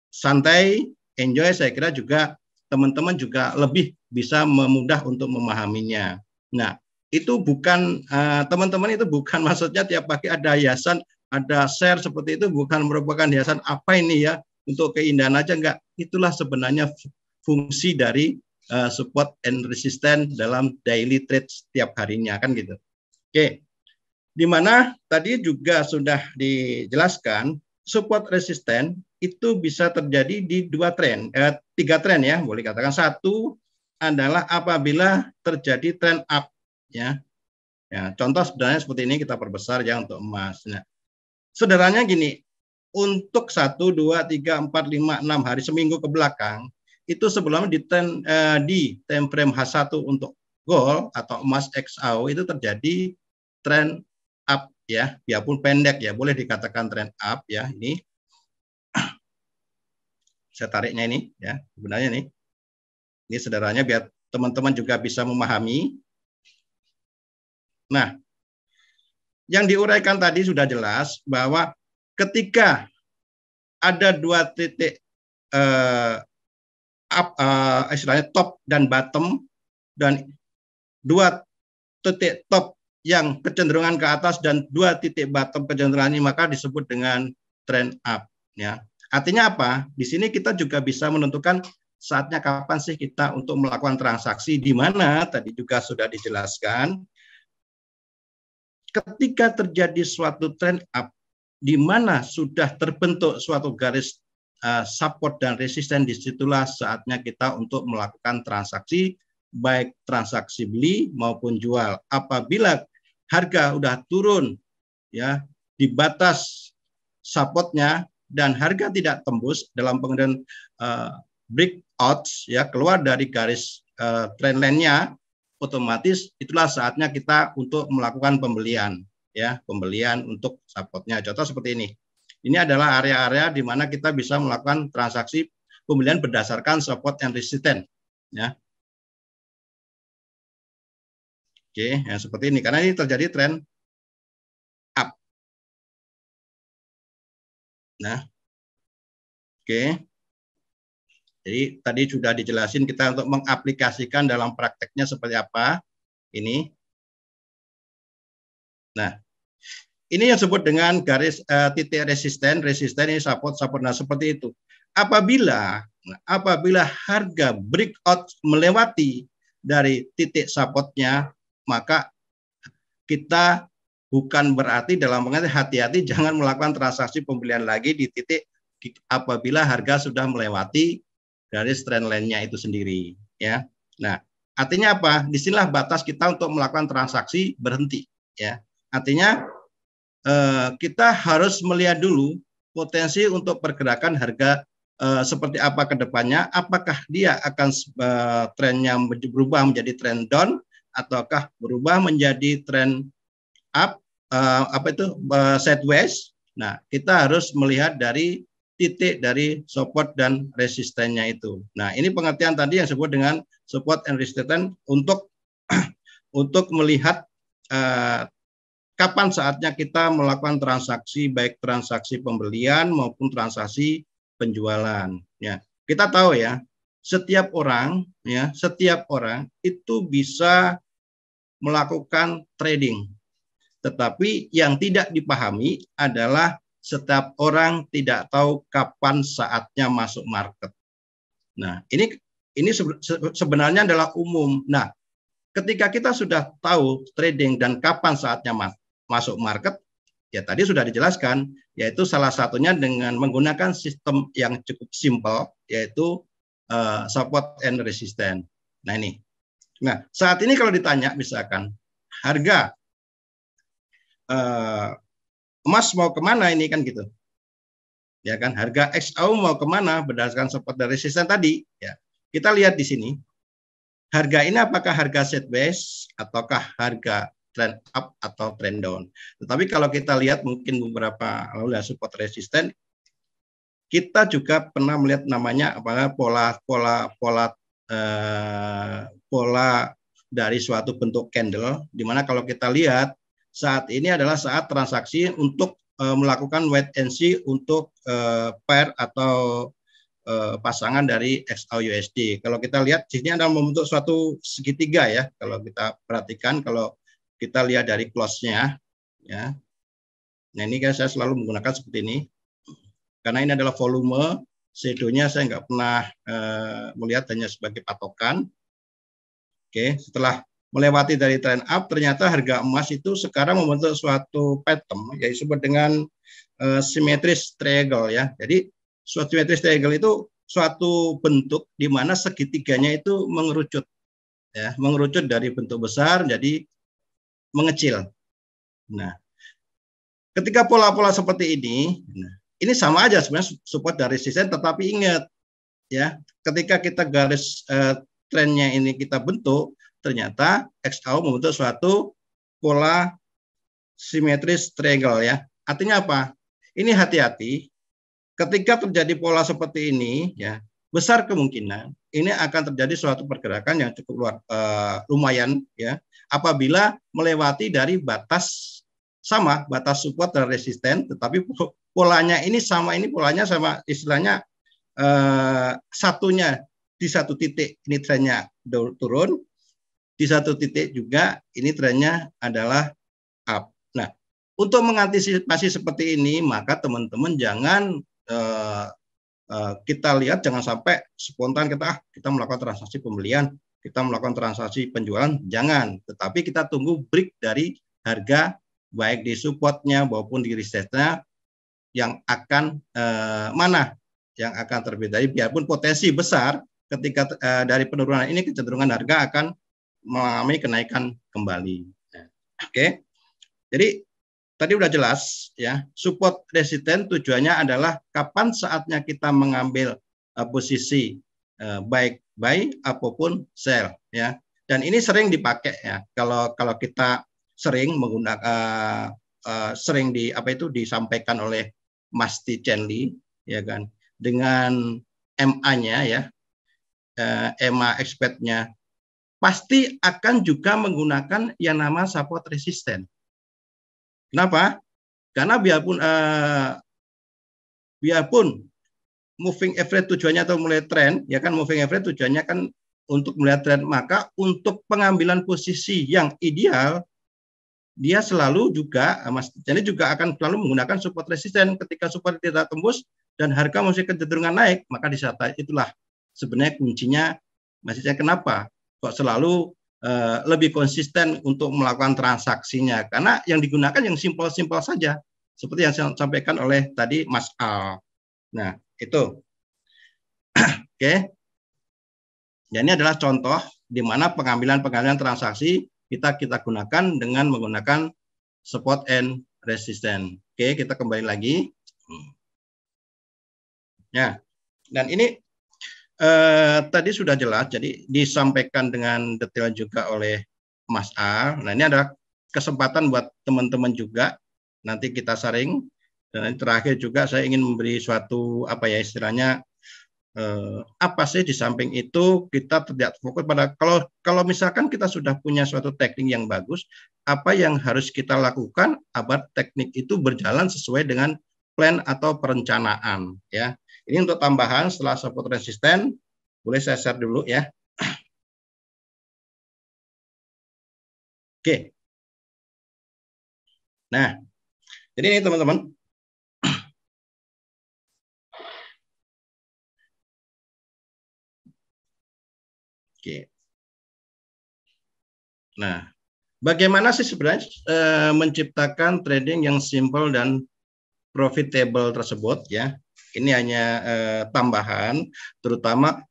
Santai, enjoy, saya kira juga teman-teman juga lebih bisa memudah untuk memahaminya. Nah, itu bukan teman-teman itu bukan maksudnya tiap pagi ada hiasan, ada share seperti itu, bukan merupakan hiasan apa ini ya untuk keindahan aja, enggak. Itulah sebenarnya fungsi dari support and resistance dalam daily trade setiap harinya kan gitu. Oke, di mana tadi juga sudah dijelaskan support resisten itu bisa terjadi di 3 tren ya, boleh katakan. Satu adalah apabila terjadi trend up ya. Ya, contoh sebenarnya seperti ini kita perbesar ya untuk emas. Nah, sederhananya gini, untuk 1, 2, 3, 4, 5, 6 hari seminggu ke belakang itu sebelumnya di time frame H1 untuk gold atau emas XAU itu terjadi trend up ya, biarpun pendek ya, boleh dikatakan trend up ya. Ini saya tariknya ini ya, sebenarnya nih. Ini sederhananya biar teman-teman juga bisa memahami. Nah, yang diuraikan tadi sudah jelas bahwa ketika ada 2 titik istilahnya top dan bottom, dan 2 titik top yang kecenderungan ke atas dan 2 titik bottom kecenderungan ini, maka disebut dengan trend up ya. Artinya apa? Di sini kita juga bisa menentukan saatnya kapan sih kita untuk melakukan transaksi, di mana tadi juga sudah dijelaskan ketika terjadi suatu trend up di mana sudah terbentuk suatu garis support dan resisten, disitulah saatnya kita untuk melakukan transaksi, baik transaksi beli maupun jual. Apabila harga udah turun ya di batas supportnya dan harga tidak tembus dalam pengertian breakouts ya, keluar dari garis trend line-nya, otomatis itulah saatnya kita untuk melakukan pembelian ya, pembelian untuk supportnya. Contoh seperti ini. Ini adalah area-area di mana kita bisa melakukan transaksi pembelian berdasarkan support and resistance ya. Oke, yang seperti ini karena ini terjadi tren up. Nah, oke. Jadi tadi sudah dijelasin kita untuk mengaplikasikan dalam prakteknya seperti apa ini. Nah, ini yang disebut dengan garis titik resisten ini support. Nah, seperti itu. Apabila harga breakout melewati dari titik supportnya, maka kita bukan berarti dalam pengertian hati-hati jangan melakukan transaksi pembelian lagi di titik apabila harga sudah melewati garis trend line-nya itu sendiri ya. Nah, artinya apa? Disinilah batas kita untuk melakukan transaksi berhenti ya. Artinya kita harus melihat dulu potensi untuk pergerakan harga seperti apa ke depannya, apakah dia akan trennya berubah menjadi trend down ataukah berubah menjadi trend up, sideways. Nah, kita harus melihat dari titik dari support dan resistennya itu. Nah, ini pengertian tadi yang disebut dengan support and resistance untuk untuk melihat kapan saatnya kita melakukan transaksi, baik transaksi pembelian maupun transaksi penjualan. Ya, kita tahu ya, setiap orang itu bisa melakukan trading. Tetapi yang tidak dipahami adalah setiap orang tidak tahu kapan saatnya masuk market. Nah, ini sebenarnya adalah umum. Nah, ketika kita sudah tahu trading dan kapan saatnya masuk market, ya tadi sudah dijelaskan, yaitu salah satunya dengan menggunakan sistem yang cukup simpel, yaitu support and resistance. Nah ini. Nah, saat ini kalau ditanya misalkan harga emas mau kemana ini kan gitu. Ya kan, harga XAU mau kemana berdasarkan support dan resistance tadi. Ya, kita lihat di sini. Harga ini apakah harga sideways ataukah harga trend up atau trend down. Tetapi kalau kita lihat mungkin beberapa lalu support resisten, kita juga pernah melihat namanya pola dari suatu bentuk candle, di mana kalau kita lihat saat ini adalah saat transaksi untuk melakukan wait and see untuk pair atau pasangan dari XAUUSD. Kalau kita lihat di sini ada membentuk suatu segitiga ya. Kalau kita perhatikan, kalau kita lihat dari close-nya, ya. Nah ini kan saya selalu menggunakan seperti ini, karena ini adalah volume. Shadow-nya saya nggak pernah melihat, hanya sebagai patokan. Oke, setelah melewati dari trend up, ternyata harga emas itu sekarang membentuk suatu pattern, yaitu disebut dengan symmetric triangle ya. Jadi suatu symmetric triangle itu suatu bentuk di mana segitiganya itu mengerucut, ya, mengerucut dari bentuk besar jadi mengecil. Nah, ketika pola-pola seperti ini sama aja sebenarnya support dan resisten, tetapi ingat ya, ketika kita garis trennya ini kita bentuk, ternyata XAU membentuk suatu pola simetris triangle ya. Artinya apa? Ini hati-hati, ketika terjadi pola seperti ini ya, besar kemungkinan ini akan terjadi suatu pergerakan yang cukup lumayan ya, apabila melewati dari batas support dan resisten, tetapi polanya ini polanya sama, istilahnya satunya di satu titik ini trennya turun, di satu titik juga ini trennya adalah up. Nah, untuk mengantisipasi seperti ini, maka teman-teman jangan kita lihat, jangan sampai spontan kita melakukan transaksi pembelian, kita melakukan transaksi penjualan, jangan. Tetapi kita tunggu break dari harga, baik di supportnya maupun di resistance-nya yang akan yang akan terbit. Jadi biarpun potensi besar, ketika dari penurunan ini kecenderungan harga akan mengalami kenaikan kembali. Oke, jadi tadi udah jelas ya, support resisten tujuannya adalah kapan saatnya kita mengambil posisi baik buy apapun sell ya. Dan ini sering dipakai ya. Kalau kita sering menggunakan sering disampaikan oleh Mas T. Chenli ya kan, dengan MA-nya ya, EMA expert-nya pasti akan juga menggunakan yang nama support resisten. Kenapa? Karena biarpun moving average tujuannya atau mulai tren, ya kan, moving average tujuannya kan untuk melihat tren, maka untuk pengambilan posisi yang ideal dia selalu juga, Mas Jadi juga akan selalu menggunakan support resisten. Ketika support tidak tembus dan harga masih kecenderungan naik, maka di saat itulah sebenarnya kuncinya. Mas kenapa kok selalu lebih konsisten untuk melakukan transaksinya, karena yang digunakan yang simpel-simpel saja, seperti yang saya sampaikan oleh tadi Mas Al. Nah, itu. Oke. Dan ini adalah contoh di mana pengambilan transaksi kita gunakan dengan menggunakan support and resistance. Oke, kita kembali lagi. Ya. Dan ini tadi sudah jelas, jadi disampaikan dengan detail juga oleh Mas A. Nah, ini adalah kesempatan buat teman-teman juga. Nanti kita sharing. Dan terakhir juga saya ingin memberi suatu apa ya istilahnya apa sih di samping itu kita tidak fokus pada kalau misalkan kita sudah punya suatu teknik yang bagus, apa yang harus kita lakukan agar teknik itu berjalan sesuai dengan plan atau perencanaan ya. Ini untuk tambahan setelah support resisten, boleh saya share dulu ya. Oke. Nah, jadi ini teman-teman. Oke. Nah, bagaimana sih sebenarnya menciptakan trading yang simple dan profitable tersebut ya? Ini hanya tambahan, terutama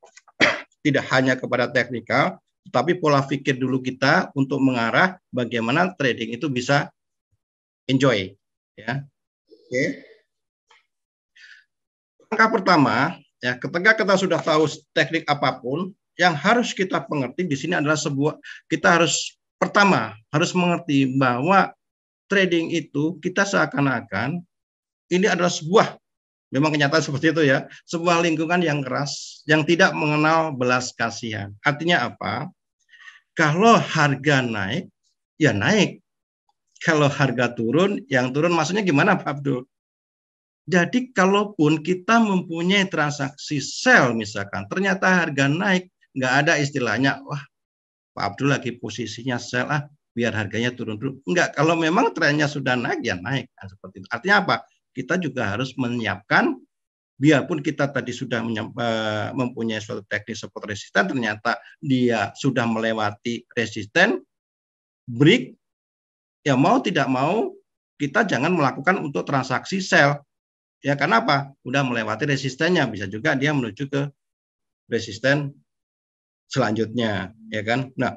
tidak hanya kepada teknikal, tapi pola pikir dulu kita untuk mengarah bagaimana trading itu bisa enjoy ya. Oke. Langkah pertama ya, ketika kita sudah tahu teknik apapun, yang harus kita mengerti di sini adalah kita harus pertama harus mengerti bahwa trading itu kita seakan-akan ini adalah memang kenyataan seperti itu ya, sebuah lingkungan yang keras yang tidak mengenal belas kasihan. Artinya apa? Kalau harga naik, ya naik. Kalau harga turun, yang turun maksudnya gimana Pak Abdul? Jadi kalaupun kita mempunyai transaksi sell misalkan, ternyata harga naik, nggak ada istilahnya, wah Pak Abdul lagi posisinya sell biar harganya turun dulu. Enggak, kalau memang trennya sudah naik, ya naik. Nah, seperti itu. Artinya apa? Kita juga harus menyiapkan, biarpun kita tadi sudah mempunyai suatu teknik support resisten, ternyata dia sudah melewati resisten, break, ya mau tidak mau, kita jangan melakukan untuk transaksi sell. Ya, karena apa? Udah melewati resistennya, bisa juga dia menuju ke resisten selanjutnya, ya kan? Nah,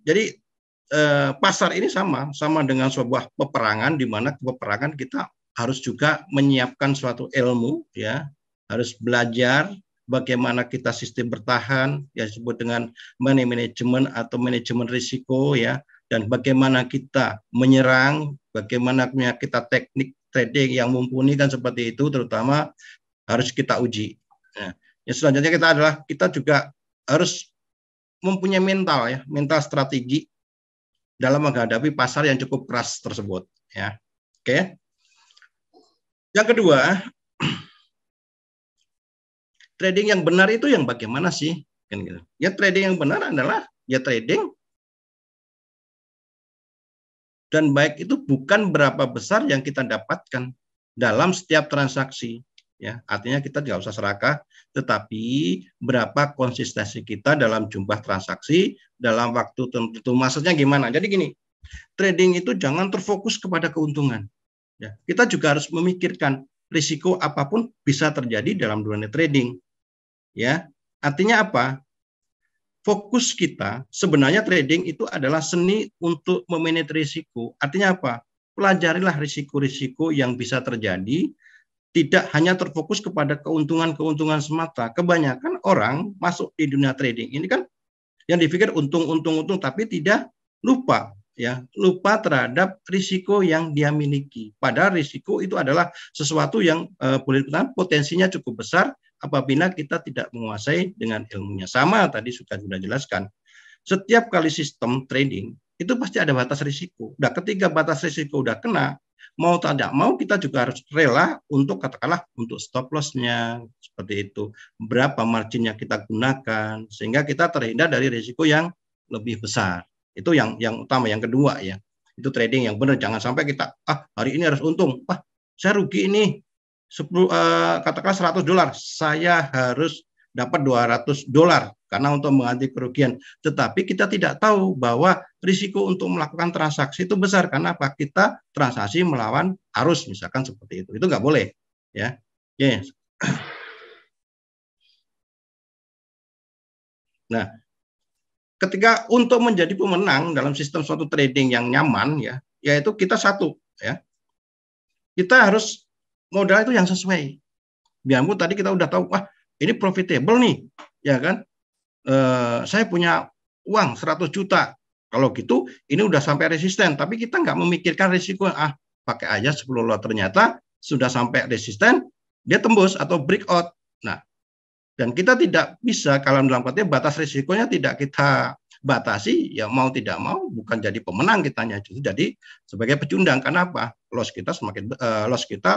jadi pasar ini sama dengan sebuah peperangan, di mana peperangan kita harus juga menyiapkan suatu ilmu, ya, harus belajar bagaimana kita sistem bertahan, ya disebut dengan money management atau manajemen risiko, ya, dan bagaimana kita menyerang, bagaimana kita teknik trading yang mumpuni kan seperti itu, terutama harus kita uji. Nah, yang selanjutnya kita juga harus mempunyai mental strategi dalam menghadapi pasar yang cukup keras tersebut. Ya, oke. Yang kedua, trading yang benar itu yang bagaimana sih? Ya, trading yang benar adalah ya trading dan baik itu bukan berapa besar yang kita dapatkan dalam setiap transaksi. Ya, artinya kita tidak usah serakah, tetapi berapa konsistensi kita dalam jumlah transaksi dalam waktu tertentu. Maksudnya gimana? Jadi gini, trading itu jangan terfokus kepada keuntungan. Ya, kita juga harus memikirkan risiko apapun bisa terjadi dalam dunia trading. Ya, artinya apa? Fokus kita sebenarnya trading itu adalah seni untuk memanage risiko. Artinya apa? Pelajarilah risiko-risiko yang bisa terjadi, tidak hanya terfokus kepada keuntungan-keuntungan semata. Kebanyakan orang masuk di dunia trading ini kan yang dipikir untung, tapi tidak lupa terhadap risiko yang dia miliki. Padahal risiko itu adalah sesuatu yang boleh dikatakan potensinya cukup besar apabila kita tidak menguasai dengan ilmunya. Sama tadi sudah jelaskan. Setiap kali sistem trading itu pasti ada batas risiko. Nah, ketika batas risiko udah kena, mau tidak mau kita juga harus rela untuk katakanlah untuk stop loss-nya seperti itu. Berapa margin-nya kita gunakan sehingga kita terhindar dari risiko yang lebih besar. Itu yang utama. Yang kedua ya, itu trading yang benar. Jangan sampai kita hari ini harus untung. Saya rugi ini 10 katakanlah $100. Saya harus dapat $200 karena untuk mengganti kerugian. Tetapi kita tidak tahu bahwa risiko untuk melakukan transaksi itu besar karena apa? Kita transaksi melawan arus misalkan seperti itu. Itu nggak boleh, ya. Yes. Nah, ketika untuk menjadi pemenang dalam sistem suatu trading yang nyaman, ya, yaitu kita satu, ya. Kita harus modal itu yang sesuai. Biarpun tadi kita udah tahu, ini profitable nih, ya kan? Saya punya uang 100 juta, Kalau gitu, ini udah sampai resisten, tapi kita nggak memikirkan risiko, pakai aja 10 lot, ternyata sudah sampai resisten, dia tembus atau breakout. Nah, dan kita tidak bisa, kalau dalam konteks batas risikonya tidak kita batasi, ya mau tidak mau bukan jadi pemenang kitanya, justru jadi sebagai pecundang. Kenapa? Loss kita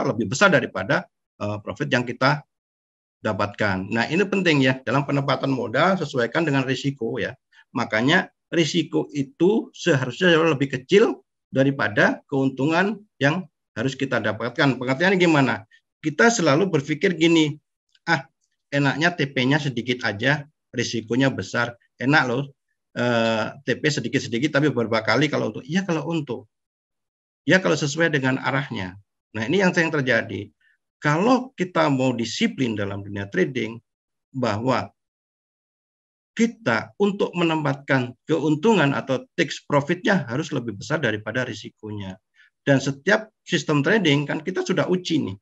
lebih besar daripada profit yang kita dapatkan. Nah, ini penting ya, dalam penempatan modal sesuaikan dengan risiko ya. Makanya risiko itu seharusnya jauh lebih kecil daripada keuntungan yang harus kita dapatkan. Pengertiannya gimana? Kita selalu berpikir gini, enaknya TP-nya sedikit aja, risikonya besar. Enak loh, TP sedikit-sedikit tapi beberapa kali kalau untuk. Iya kalau untuk. Ya kalau sesuai dengan arahnya. Nah, ini yang terjadi. Kalau kita mau disiplin dalam dunia trading, bahwa kita untuk menempatkan keuntungan atau take profitnya harus lebih besar daripada risikonya. Dan setiap sistem trading kan kita sudah uji nih.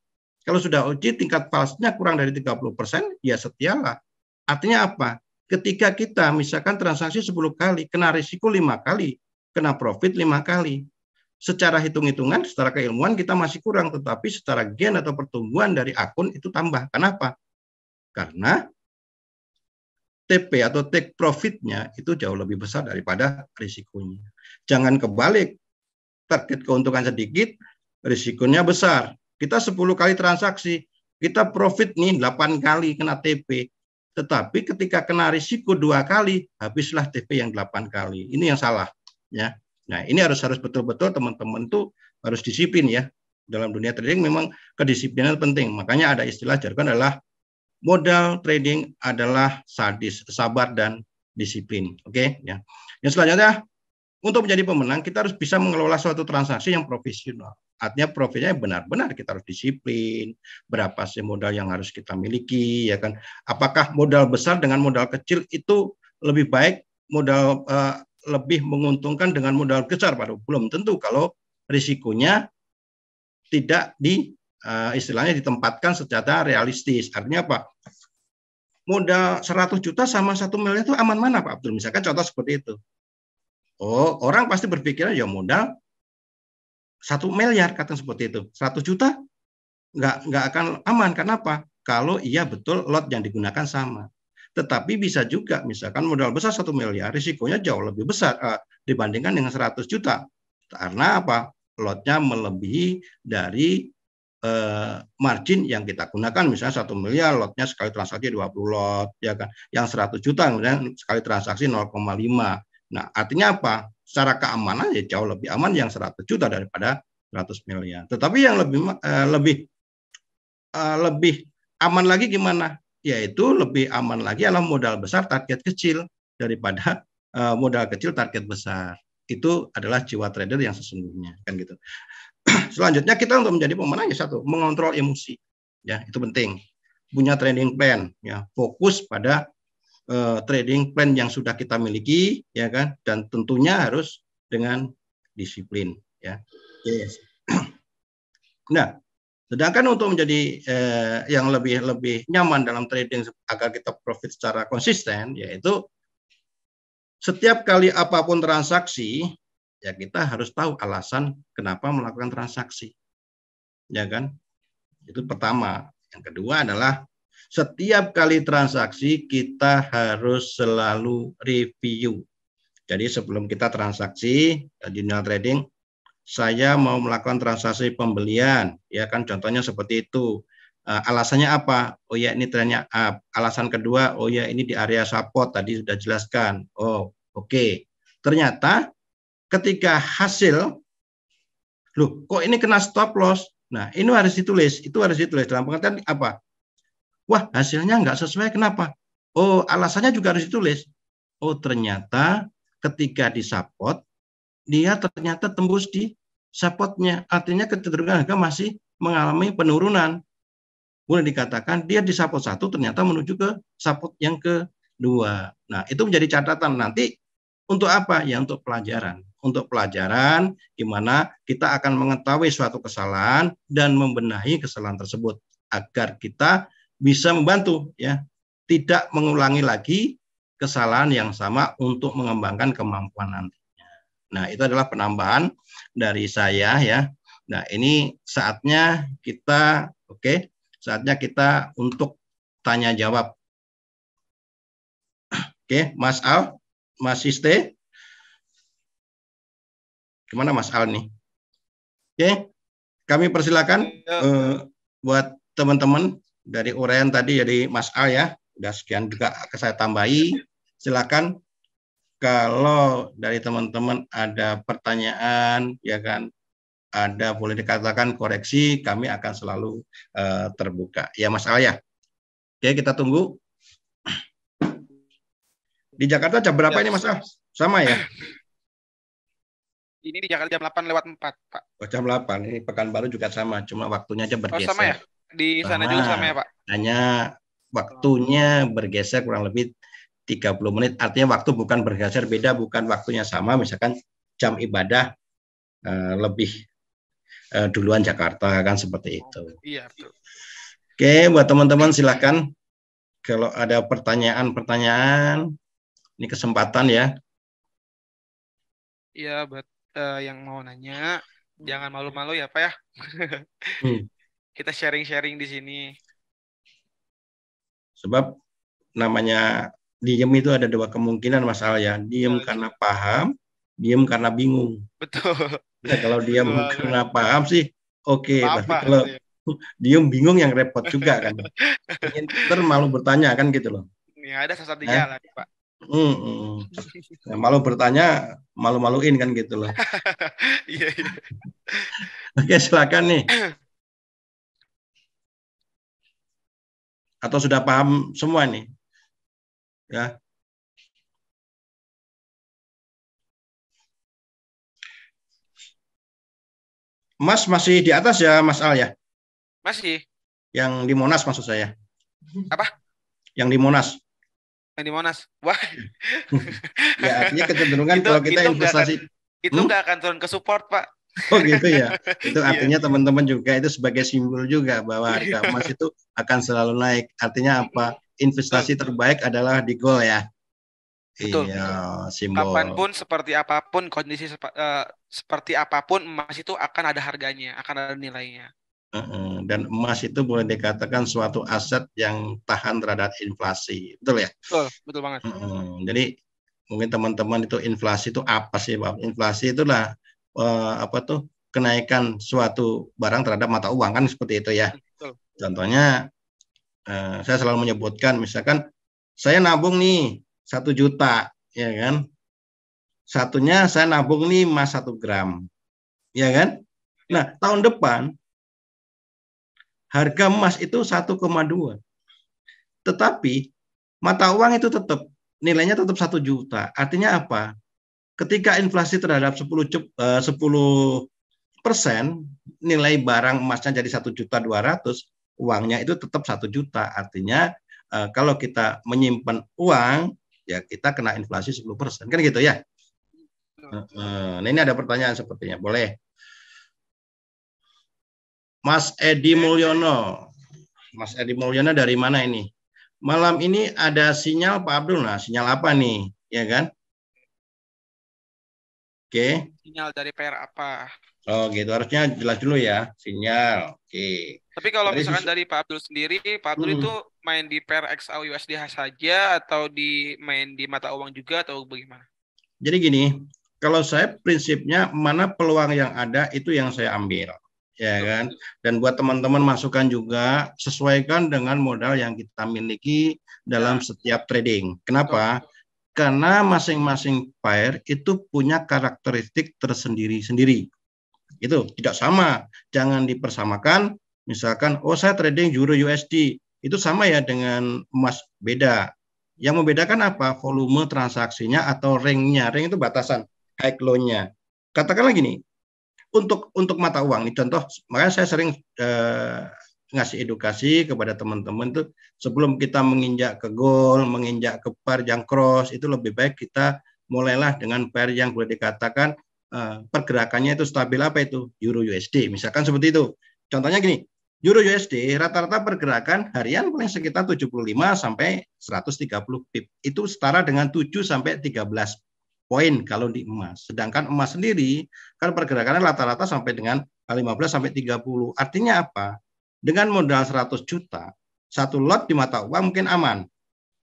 Kalau sudah uji tingkat false-nya kurang dari 30%, ya setialah. Artinya apa? Ketika kita misalkan transaksi 10 kali, kena risiko 5 kali, kena profit 5 kali. Secara hitung-hitungan, secara keilmuan kita masih kurang, tetapi secara gain atau pertumbuhan dari akun itu tambah. Kenapa? Karena TP atau take profitnya itu jauh lebih besar daripada risikonya. Jangan kebalik, target keuntungan sedikit, risikonya besar. Kita 10 kali transaksi, kita profit nih 8 kali kena TP. Tetapi ketika kena risiko 2 kali, habislah TP yang 8 kali. Ini yang salah. Ya. Nah, ini harus betul-betul teman-teman tuh harus disiplin ya. Dalam dunia trading memang kedisiplinan penting. Makanya ada istilah jargon adalah modal trading adalah sabar dan disiplin. Oke, ya. Yang selanjutnya, untuk menjadi pemenang kita harus bisa mengelola suatu transaksi yang profesional. Artinya profitnya benar-benar kita harus disiplin, berapa sih modal yang harus kita miliki, ya kan? Apakah modal besar dengan modal kecil itu lebih baik, modal lebih menguntungkan dengan modal besar? Belum tentu kalau risikonya tidak istilahnya ditempatkan secara realistis. Artinya apa? Modal 100 juta sama 1 miliar itu aman mana Pak Abdul? Misalkan contoh seperti itu. Oh, orang pasti berpikir ya modal 1 miliar kata seperti itu. 100 juta nggak akan aman. Kenapa? Kalau iya betul lot yang digunakan sama. Tetapi bisa juga misalkan modal besar 1 miliar, risikonya jauh lebih besar dibandingkan dengan 100 juta. Karena apa? Lotnya melebihi dari margin yang kita gunakan. Misalnya 1 miliar, lotnya sekali transaksi 20 lot, ya kan? Yang 100 juta, kemudian sekali transaksi 0,5. Nah, artinya apa? Secara keamanan ya jauh lebih aman yang 100 juta daripada 100 miliar. Tetapi yang lebih aman lagi gimana? Yaitu lebih aman lagi adalah modal besar target kecil daripada modal kecil target besar. Itu adalah jiwa trader yang sesungguhnya, kan gitu. Selanjutnya kita untuk menjadi pemenang ya satu, mengontrol emosi. Ya, itu penting. Punya trading plan, ya, fokus pada trading plan yang sudah kita miliki, ya kan, dan tentunya harus dengan disiplin, ya. Yes. Nah, sedangkan untuk menjadi yang lebih nyaman dalam trading agar kita profit secara konsisten, yaitu setiap kali apapun transaksi, ya kita harus tahu alasan kenapa melakukan transaksi, ya kan? Itu pertama. Yang kedua adalah setiap kali transaksi kita harus selalu review. Jadi sebelum kita transaksi di dunia trading, saya mau melakukan transaksi pembelian, ya kan? Contohnya seperti itu. Alasannya apa? Oh ya ini trennya up. Alasan kedua, oh ya ini di area support tadi sudah jelaskan. Oh oke. Ternyata ketika hasil, loh kok ini kena stop loss? Nah ini harus ditulis. Itu harus ditulis dalam pengertian apa? Wah hasilnya nggak sesuai. Kenapa? Oh alasannya juga harus ditulis. Oh ternyata ketika di support dia ternyata tembus di supportnya. Artinya kecenderungan harga masih mengalami penurunan. Boleh dikatakan dia di support 1 ternyata menuju ke support yang kedua. Nah itu menjadi catatan nanti untuk apa? Ya untuk pelajaran. Untuk pelajaran gimana kita akan mengetahui suatu kesalahan dan membenahi kesalahan tersebut agar kita bisa membantu ya tidak mengulangi lagi kesalahan yang sama untuk mengembangkan kemampuan nantinya. Nah, itu adalah penambahan dari saya ya. Nah, ini saatnya kita, saatnya kita untuk tanya jawab. Oke, Mas Al, Mas Iste, gimana Mas Al nih? Oke, kami persilakan buat teman-teman dari uraian tadi dari Mas Al ya. Udah sekian juga saya tambahi. Silakan kalau dari teman-teman ada pertanyaan, ya kan, ada boleh dikatakan koreksi, kami akan selalu terbuka. Ya Mas Al ya. Oke, kita tunggu. Di Jakarta jam berapa ya, ini Mas Al? Sama ya? Ini di Jakarta jam 8:04, Pak. Oh, jam 8. Ini Pekanbaru juga sama, cuma waktunya aja bergeser. Oh, sama ya? Di sana juga sama ya, Pak? Hanya waktunya bergeser kurang lebih 30 menit. Artinya waktu bukan bergeser, beda, bukan waktunya sama. Misalkan jam ibadah lebih duluan Jakarta, kan seperti itu. Iya, betul. Oke, buat teman-teman silakan kalau ada pertanyaan, ini kesempatan ya. Iya, buat yang mau nanya, jangan malu-malu ya, Pak ya. Kita sharing-sharing di sini. Sebab namanya diem itu ada dua kemungkinan masalah ya. Diem karena paham, diem karena bingung. Betul. Nah, kalau diem karena paham sih oke. Tapi kalau ya. diem bingung yang repot juga kan. Ingin pinter malu bertanya kan gitu loh. Ya, ada sesat di jalan, Pak. Nah, malu bertanya, malu-maluin kan gitu loh. Iya. Oke, silakan nih. Atau sudah paham semua nih? Ya. Mas masih di atas ya, Mas Al ya? Masih. Yang di Monas maksud saya. Apa? Yang di Monas. Yang di Monas. Wah. Ya, artinya kecenderungan kalau kita investasi. Itu nggak akan turun ke support, Pak. Oh gitu ya. Itu artinya teman-teman juga itu sebagai simbol juga bahwa harga emas itu akan selalu naik. Artinya apa? Investasi terbaik adalah di gold ya. Betul. Iya, simbol. Kapanpun, seperti apapun, kondisi seperti apapun, emas itu akan ada harganya, akan ada nilainya. Dan emas itu boleh dikatakan suatu aset yang tahan terhadap inflasi. Betul ya? Betul banget. Jadi mungkin teman-teman itu inflasi itu apa sih, Pak? Inflasi itulah kenaikan suatu barang terhadap mata uang kan seperti itu ya. Betul. Contohnya saya selalu menyebutkan misalkan saya nabung nih 1 juta, ya kan? Satunya saya nabung nih emas 1 gram, ya kan? Nah, tahun depan harga emas itu 1,2. Tetapi mata uang itu tetap nilainya tetap 1 juta. Artinya apa? Ketika inflasi terhadap 10%, nilai barang emasnya jadi 1.200.000, uangnya itu tetap 1 juta. Artinya kalau kita menyimpan uang, ya kita kena inflasi 10%. Kan gitu ya? Nah, ini ada pertanyaan sepertinya. Boleh. Mas Edi Mulyono. Mas Edi Mulyono dari mana ini? Malam ini ada sinyal Pak Abdul. Nah, sinyal apa nih? Ya kan? Oke. Sinyal dari PR apa? Oh gitu, harusnya jelas dulu ya, sinyal. Oke. Tapi kalau misalkan dari Pak Abdul sendiri, Pak Abdul itu main di pair XAU USDH saja atau main di mata uang juga atau bagaimana? Jadi gini, kalau saya prinsipnya mana peluang yang ada itu yang saya ambil, ya kan? Dan buat teman-teman masukan juga sesuaikan dengan modal yang kita miliki dalam setiap trading. Kenapa? Karena masing-masing pair itu punya karakteristik tersendiri-sendiri. Itu tidak sama, jangan dipersamakan. Misalkan, oh saya trading euro USD, itu sama ya dengan emas, beda. Yang membedakan apa? Volume transaksinya atau ring-nya. Ring itu batasan high low-nya. Katakanlah gini, untuk mata uang, ini contoh, makanya saya sering ngasih edukasi kepada teman-teman tuh sebelum kita menginjak ke gold, menginjak ke pair yang cross, itu lebih baik kita mulailah dengan pair yang boleh dikatakan pergerakannya itu stabil, apa itu? Euro USD, misalkan seperti itu. Contohnya gini, Euro USD rata-rata pergerakan harian paling sekitar 75 sampai 130 pip. Itu setara dengan 7 sampai 13 poin kalau di emas. Sedangkan emas sendiri kan pergerakannya rata-rata sampai dengan 15 sampai 30. Artinya apa? Dengan modal 100 juta, satu lot di mata uang mungkin aman.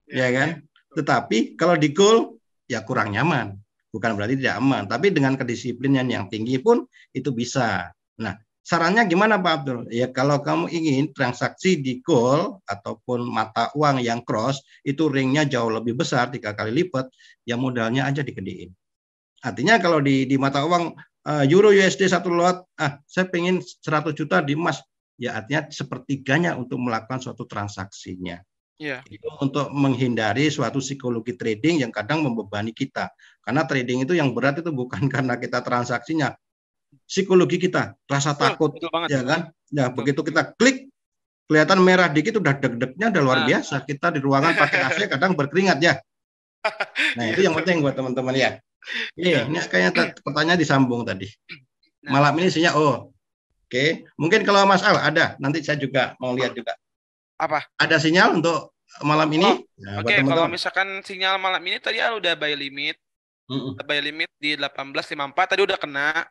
Ya kan? Tetapi kalau di gold ya kurang nyaman. Bukan berarti tidak aman, tapi dengan kedisiplinan yang tinggi pun itu bisa. Nah, sarannya gimana Pak Abdul? Ya kalau kamu ingin transaksi di gold ataupun mata uang yang cross itu ringnya jauh lebih besar 3 kali lipat, ya modalnya aja digedein. Artinya kalau di mata uang euro USD satu lot, saya pengen 100 juta di emas, ya artinya sepertiganya untuk melakukan suatu transaksinya. Itu untuk menghindari suatu psikologi trading yang kadang membebani kita. Karena trading itu yang berat itu bukan karena kita transaksinya, psikologi kita, rasa takut, ya kan? Ya begitu kita klik, kelihatan merah dikit udah deg-degnya udah luar biasa. Kita di ruangan pakai AC kadang berkeringat ya. Nah itu yang penting buat teman-teman ya. Ini kayaknya pertanyaan disambung tadi. Malam ini isinya oke. Mungkin kalau Mas Al ada, nanti saya juga mau lihat juga. Apa? Ada sinyal untuk malam ini? Oke, kalau misalkan sinyal malam ini tadi udah buy limit. Buy limit di 18.54 tadi udah kena.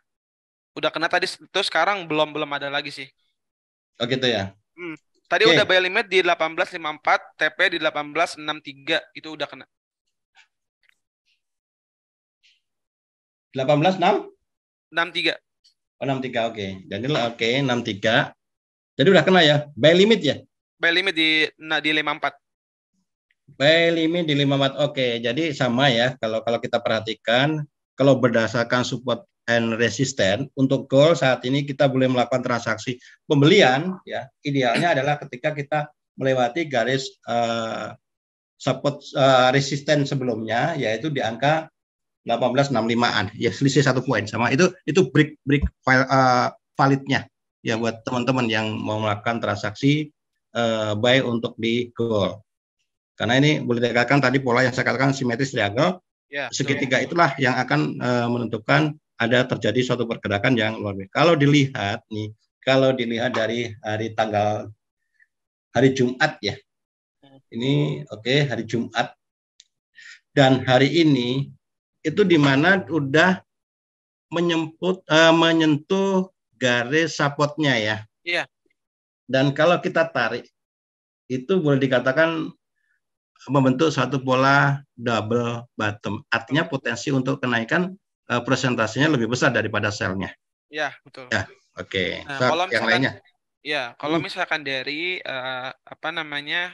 Udah kena tadi, terus sekarang belum ada lagi sih. Oh gitu ya. Tadi udah buy limit di 18.54, TP di 18.63 itu udah kena. 18.63. Oh 63 oke. Jadi oke 63. Jadi udah kena ya. Buy limit ya. Buy limit di 54. Buy limit di 54. Oke, jadi sama ya. Kalau kita perhatikan, kalau berdasarkan support and resistance untuk gold saat ini kita boleh melakukan transaksi pembelian ya. Idealnya adalah ketika kita melewati garis support resistance sebelumnya yaitu di angka 1865-an. Ya, selisih 1 poin sama itu break validnya ya buat teman-teman yang mau melakukan transaksi buy untuk di gold. Karena ini boleh dikatakan tadi pola yang saya katakan simetris triangle, segitiga itulah yang akan menentukan ada terjadi suatu pergerakan yang luar biasa. Kalau dilihat dari hari Jumat ya, ini hari Jumat dan hari ini itu di mana udah menyentuh garis supportnya ya. Iya. Dan kalau kita tarik itu boleh dikatakan membentuk satu pola double bottom. Artinya potensi untuk kenaikan presentasinya lebih besar daripada sell-nya. Ya, betul. Ya, oke. Nah, kalau yang misalkan lainnya. Ya, kalau misalkan dari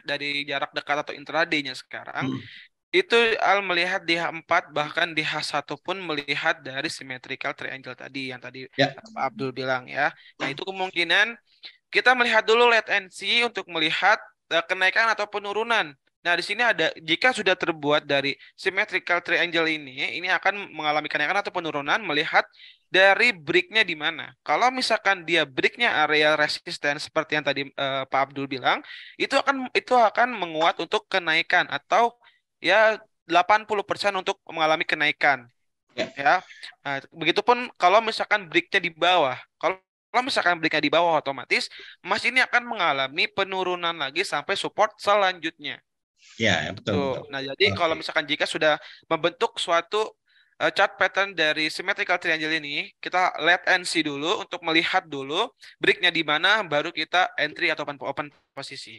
dari jarak dekat atau intraday-nya sekarang, itu Al melihat di H4 bahkan di H1 pun melihat dari symmetrical triangle tadi yang tadi Pak Abdul bilang ya. Nah, itu kemungkinan kita melihat dulu wait and see untuk melihat kenaikan atau penurunan. Nah, di sini ada jika sudah terbuat dari symmetrical triangle ini akan mengalami kenaikan atau penurunan melihat dari break-nya di mana. Kalau misalkan dia break-nya area resistance seperti yang tadi Pak Abdul bilang, itu akan menguat untuk kenaikan atau ya 80% untuk mengalami kenaikan. Ya. Nah, begitupun kalau misalkan break-nya di bawah. Kalau misalkan break-nya di bawah otomatis emas ini akan mengalami penurunan lagi sampai support selanjutnya. Ya, betul. Nah, jadi kalau misalkan jika sudah membentuk suatu chart pattern dari symmetrical triangle ini, kita let and see dulu untuk melihat dulu break-nya di mana, baru kita entry atau open posisi.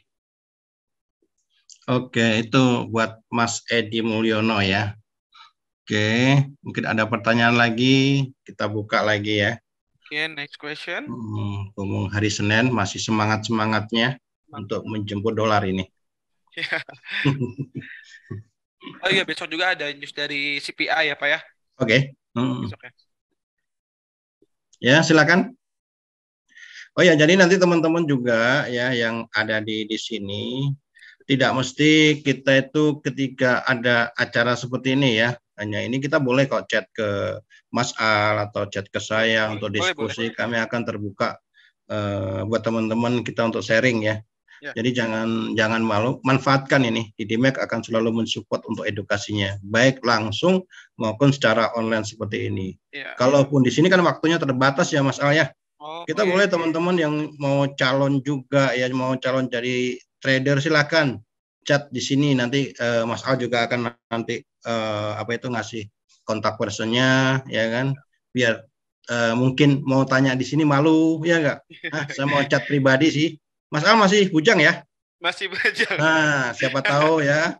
Oke, itu buat Mas Edi Mulyono ya. Oke, mungkin ada pertanyaan lagi, kita buka lagi ya. Oke, next question. Ngomong hari Senin masih semangat-semangatnya untuk menjemput dolar ini. Oh iya, besok juga ada news dari CPI ya Pak ya. Oke. Besok ya. Ya, silakan. Oh ya, jadi nanti teman-teman juga ya yang ada di sini tidak mesti kita itu ketika ada acara seperti ini ya, hanya ini kita boleh kok chat ke Mas Al atau chat ke saya untuk diskusi. Kami akan terbuka buat teman-teman kita untuk sharing ya. Jadi jangan malu, manfaatkan ini. IDMEC akan selalu mensupport untuk edukasinya, baik langsung maupun secara online seperti ini. Kalaupun di sini kan waktunya terbatas ya Mas Al ya. Kita boleh teman-teman yang mau calon juga ya, mau calon jadi trader silakan chat di sini, nanti Mas Al juga akan nanti ngasih kontak personnya, ya kan? Biar mungkin mau tanya di sini malu, ya nggak? Saya mau chat pribadi sih. Mas Al masih bujang ya? Masih belajar. Nah, siapa tahu ya.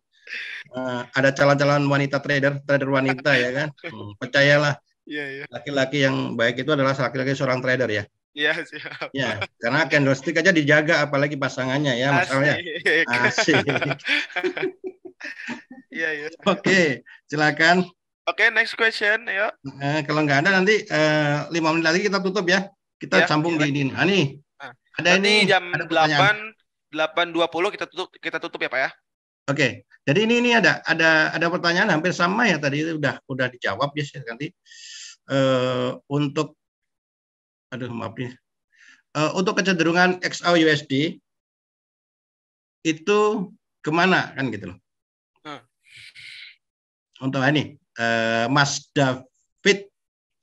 Ada calon-calon wanita trader wanita ya kan. Percayalah, Iya, iya. laki-laki yang baik itu adalah laki-laki seorang trader ya. Iya, siap. Ya, karena candlestick aja dijaga, apalagi pasangannya ya, Mas Al ya. Asik. Asik. Iya, iya. Oke, silakan. Oke, next question, yuk. Kalau nggak ada nanti 5 menit lagi kita tutup ya. Kita Ya, sambung di boleh. ini. Nih, Nah, ada nanti ini, jam ada pertanyaan. 8.20 kita tutup ya, Pak ya. Oke, jadi ini ada pertanyaan hampir sama ya tadi udah dijawab ya nanti. Untuk maaf nih. Untuk kecenderungan XAUUSD itu kemana kan gitu loh. Untuk ini Mas David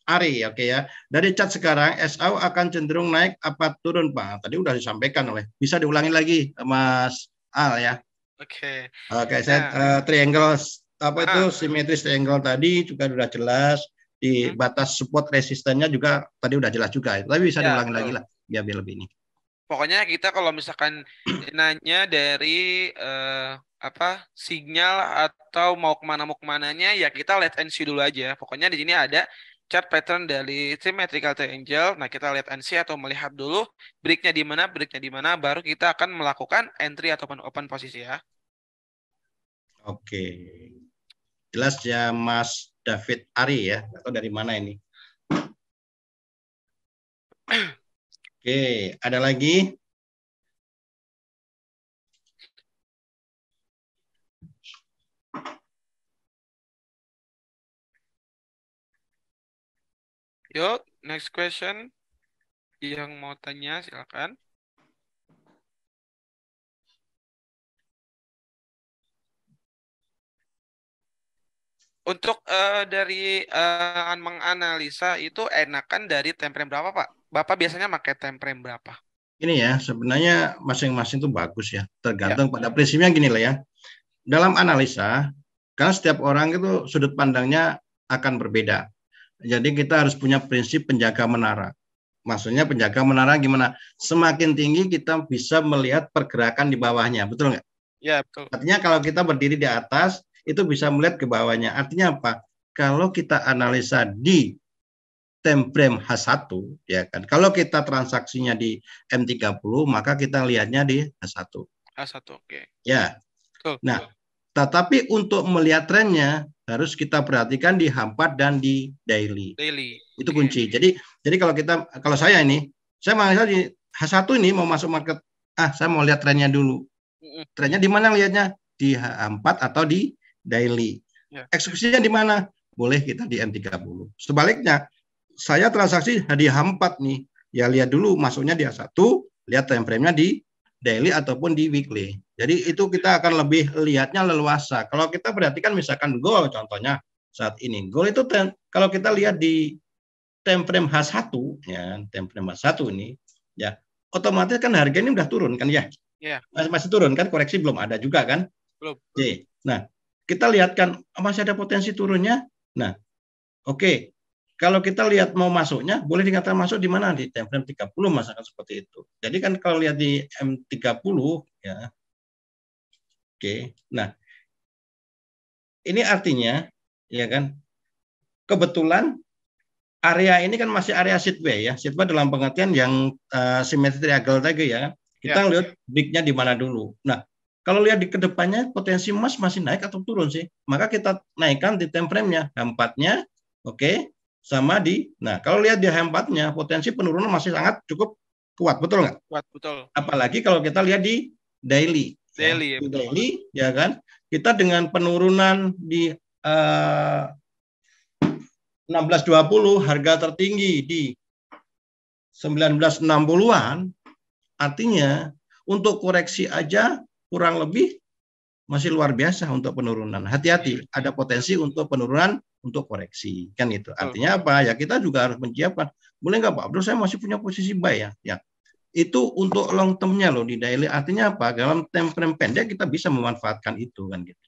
Ari, oke ya. Dari chat sekarang SAU akan cenderung naik apa turun, Pak? Tadi udah disampaikan bisa diulangi lagi Mas Al ya. Oke. Oke, saya Nah, triangle itu simetris triangle tadi juga sudah jelas, di batas support resistennya juga tadi udah jelas juga. Tapi bisa ya, diulangi lagi lah biar lebih ini. pokoknya kita kalau misalkan nanya dari sinyal atau mau kemananya ya kita let and see dulu aja. Pokoknya di sini ada chart pattern dari symmetrical triangle. Nah, kita lihat and see atau melihat dulu breaknya di mana, baru kita akan melakukan entry ataupun open posisi ya. Oke, jelas ya Mas David Ari ya, atau dari mana ini? Oke, ada lagi? Yuk, next question. Yang mau tanya silakan. Untuk dari menganalisa itu enakan dari time frame berapa, Pak? Bapak biasanya pakai time frame berapa? Ini ya, sebenarnya masing-masing itu bagus ya, Ya, tergantung pada prinsipnya gini lah ya. Dalam analisa, karena setiap orang itu sudut pandangnya akan berbeda. Jadi kita harus punya prinsip penjaga menara. Maksudnya penjaga menara gimana? Semakin tinggi kita bisa melihat pergerakan di bawahnya, betul nggak? ya betul. Artinya kalau kita berdiri di atas, itu bisa melihat ke bawahnya. Artinya apa? Kalau kita analisa di time frame H1, ya kan. Kalau kita transaksinya di M30, maka kita lihatnya di H1. A1, oke. Ya. Betul. Nah, tetapi untuk melihat trennya harus kita perhatikan di H4 dan di daily. Daily. Itu kunci. Jadi kalau saya menganalisa di H1 ini mau masuk market, saya mau lihat trennya dulu. Trennya di mana lihatnya? Di H4 atau di daily. Ya. Eksekusinya di mana? Boleh kita di M30. Sebaliknya, saya transaksi di H4 nih. Ya lihat dulu masuknya di H1, lihat time frame-nya di daily ataupun di weekly. Jadi itu kita akan lebih lihatnya leluasa. Kalau kita perhatikan misalkan gold contohnya saat ini. Gold itu kalau kita lihat di time frame H1 ya, time frame H1 ini ya, otomatis kan harga ini udah turun kan ya. Yeah. Masih turun kan, koreksi belum ada juga kan? Belum. Oke. Nah, kita lihat kan masih ada potensi turunnya. Nah, oke. Kalau kita lihat mau masuknya, boleh dikatakan masuk di mana? Di time frame 30 misalkan seperti itu. Jadi kan kalau lihat di M30 ya. Oke. Nah, ini artinya ya kan kebetulan area ini kan masih area sideway ya. Sideway dalam pengertian yang simetri triangle tadi ya. Kita lihat breaknya di mana dulu. Nah, kalau lihat di kedepannya potensi emas masih naik atau turun sih. Maka kita naikkan di time frame-nya, H4-nya, oke, sama di. Nah, kalau lihat di H4-nya potensi penurunan masih sangat cukup kuat, betul nggak? Kuat, betul. Apalagi kalau kita lihat di daily. Daily, ya. Di daily, ya kan? Kita dengan penurunan di 1620 harga tertinggi di 1960-an, artinya untuk koreksi aja kurang lebih masih luar biasa untuk penurunan. Hati-hati, ada potensi untuk penurunan untuk koreksi, kan itu. Artinya apa? Ya kita juga harus menyiapkan. Boleh nggak Pak? Bro, saya masih punya posisi buy ya. Ya. Itu untuk long term-nya loh di daily. Artinya apa? Dalam time frame pendek kita bisa memanfaatkan itu kan gitu.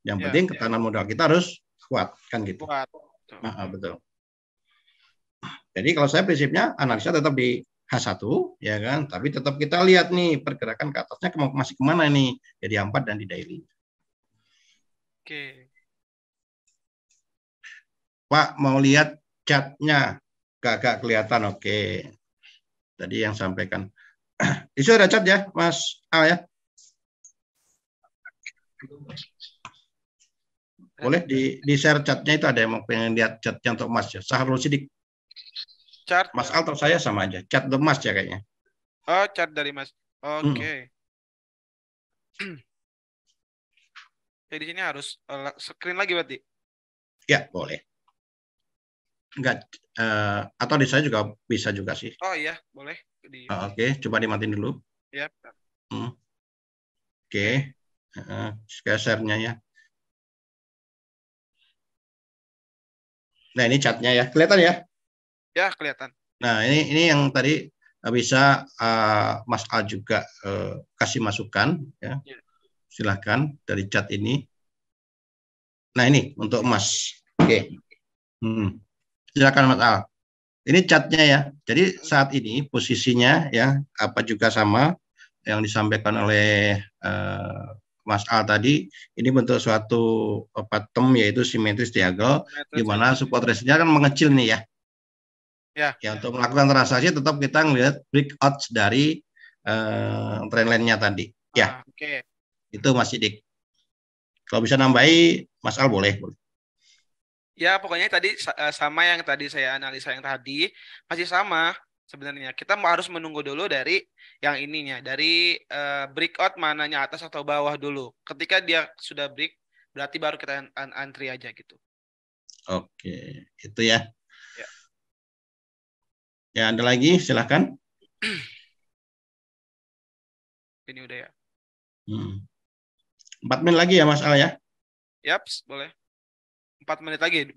Yang penting ketahanan modal kita harus kuat kan gitu. Kuat. Betul. Jadi kalau saya prinsipnya analisa tetap di H1 ya kan, tapi tetap kita lihat nih pergerakan ke atasnya masih kemana nih, jadi 4 dan di daily. Oke. Pak mau lihat catnya, gak kelihatan. Oke. Tadi yang sampaikan. Isu ada cat ya, Mas Al ya. Boleh di share catnya, itu ada yang mau pengen lihat catnya untuk Mas ya. Saharul Sidik. Chart. Mas Al atau saya sama aja. Cat untuk Mas ya kayaknya. Oh, chart dari Mas. Oke. Jadi di sini harus screen lagi berarti. Ya, boleh. Enggak, atau di saya juga bisa juga sih. Oh iya, boleh. Oke, coba dimatiin dulu. Ya. Oke. Share-nya ya. Nah, ini catnya ya. Kelihatan ya? Ya, kelihatan. Nah, ini yang tadi bisa Mas Al juga kasih masukan ya. Silahkan dari chat ini. Nah, ini untuk Mas. Oke. Silakan Mas Al. Ini catnya ya. Jadi saat ini posisinya ya apa juga sama yang disampaikan oleh Mas Al tadi. Ini bentuk suatu pattern yaitu simetris triangle di mana support resistance kan mengecil nih ya. Ya, untuk melakukan transaksi tetap kita melihat breakout dari trendline-nya tadi. Ya. Oke. Itu Mas Sidik. Kalau bisa nambahi Mas Al boleh. Ya, pokoknya tadi sama yang tadi saya analisa yang tadi, masih sama sebenarnya. Kita harus menunggu dulu dari yang ininya, dari breakout mananya atas atau bawah dulu. Ketika dia sudah break, berarti baru kita antri aja gitu. Oke, itu ya. Ya, ya ada lagi, silahkan. Ini udah ya. 4 menit lagi ya Mas Al ya? Yaps, boleh. 4 menit lagi.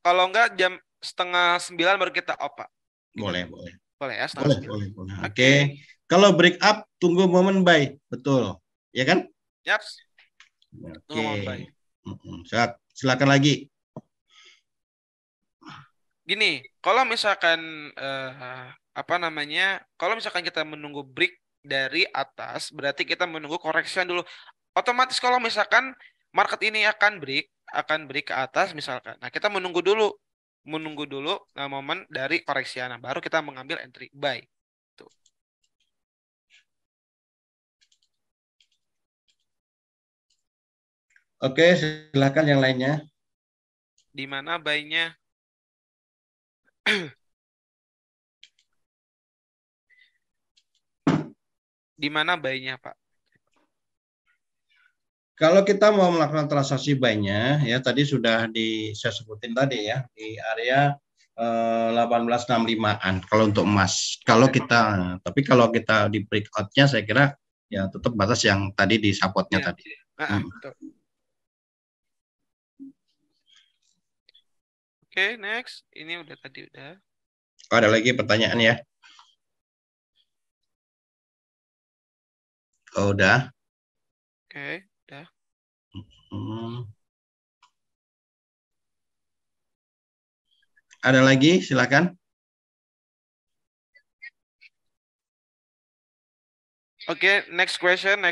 Kalau enggak jam 8:30 baru kita off, Pak. Boleh. Boleh ya, boleh. Oke. Kalau break up, tunggu momen buy. Betul. Ya kan? Yaps. Oke. Silakan lagi. Gini, kalau misalkan kalau misalkan kita menunggu break dari atas, berarti kita menunggu koreksi dulu. Otomatis kalau misalkan market ini akan break ke atas misalkan. Nah, kita menunggu dulu momen dari koreksi. Nah, baru kita mengambil entry buy. Tuh. Oke, silakan yang lainnya. Di mana buy-nya? Di mana buy-nya, Pak? Kalau kita mau melakukan transaksi buy-nya, ya tadi sudah saya sebutin tadi ya, di area 1865-an kalau untuk emas. Tapi kalau kita di breakout-nya saya kira ya tetap batas yang tadi di support-nya tadi. Betul. Oke, next. Ini tadi udah. Ada lagi pertanyaan ya? Oh, udah. Oke, udah. Ada lagi, silakan. Oke, next question.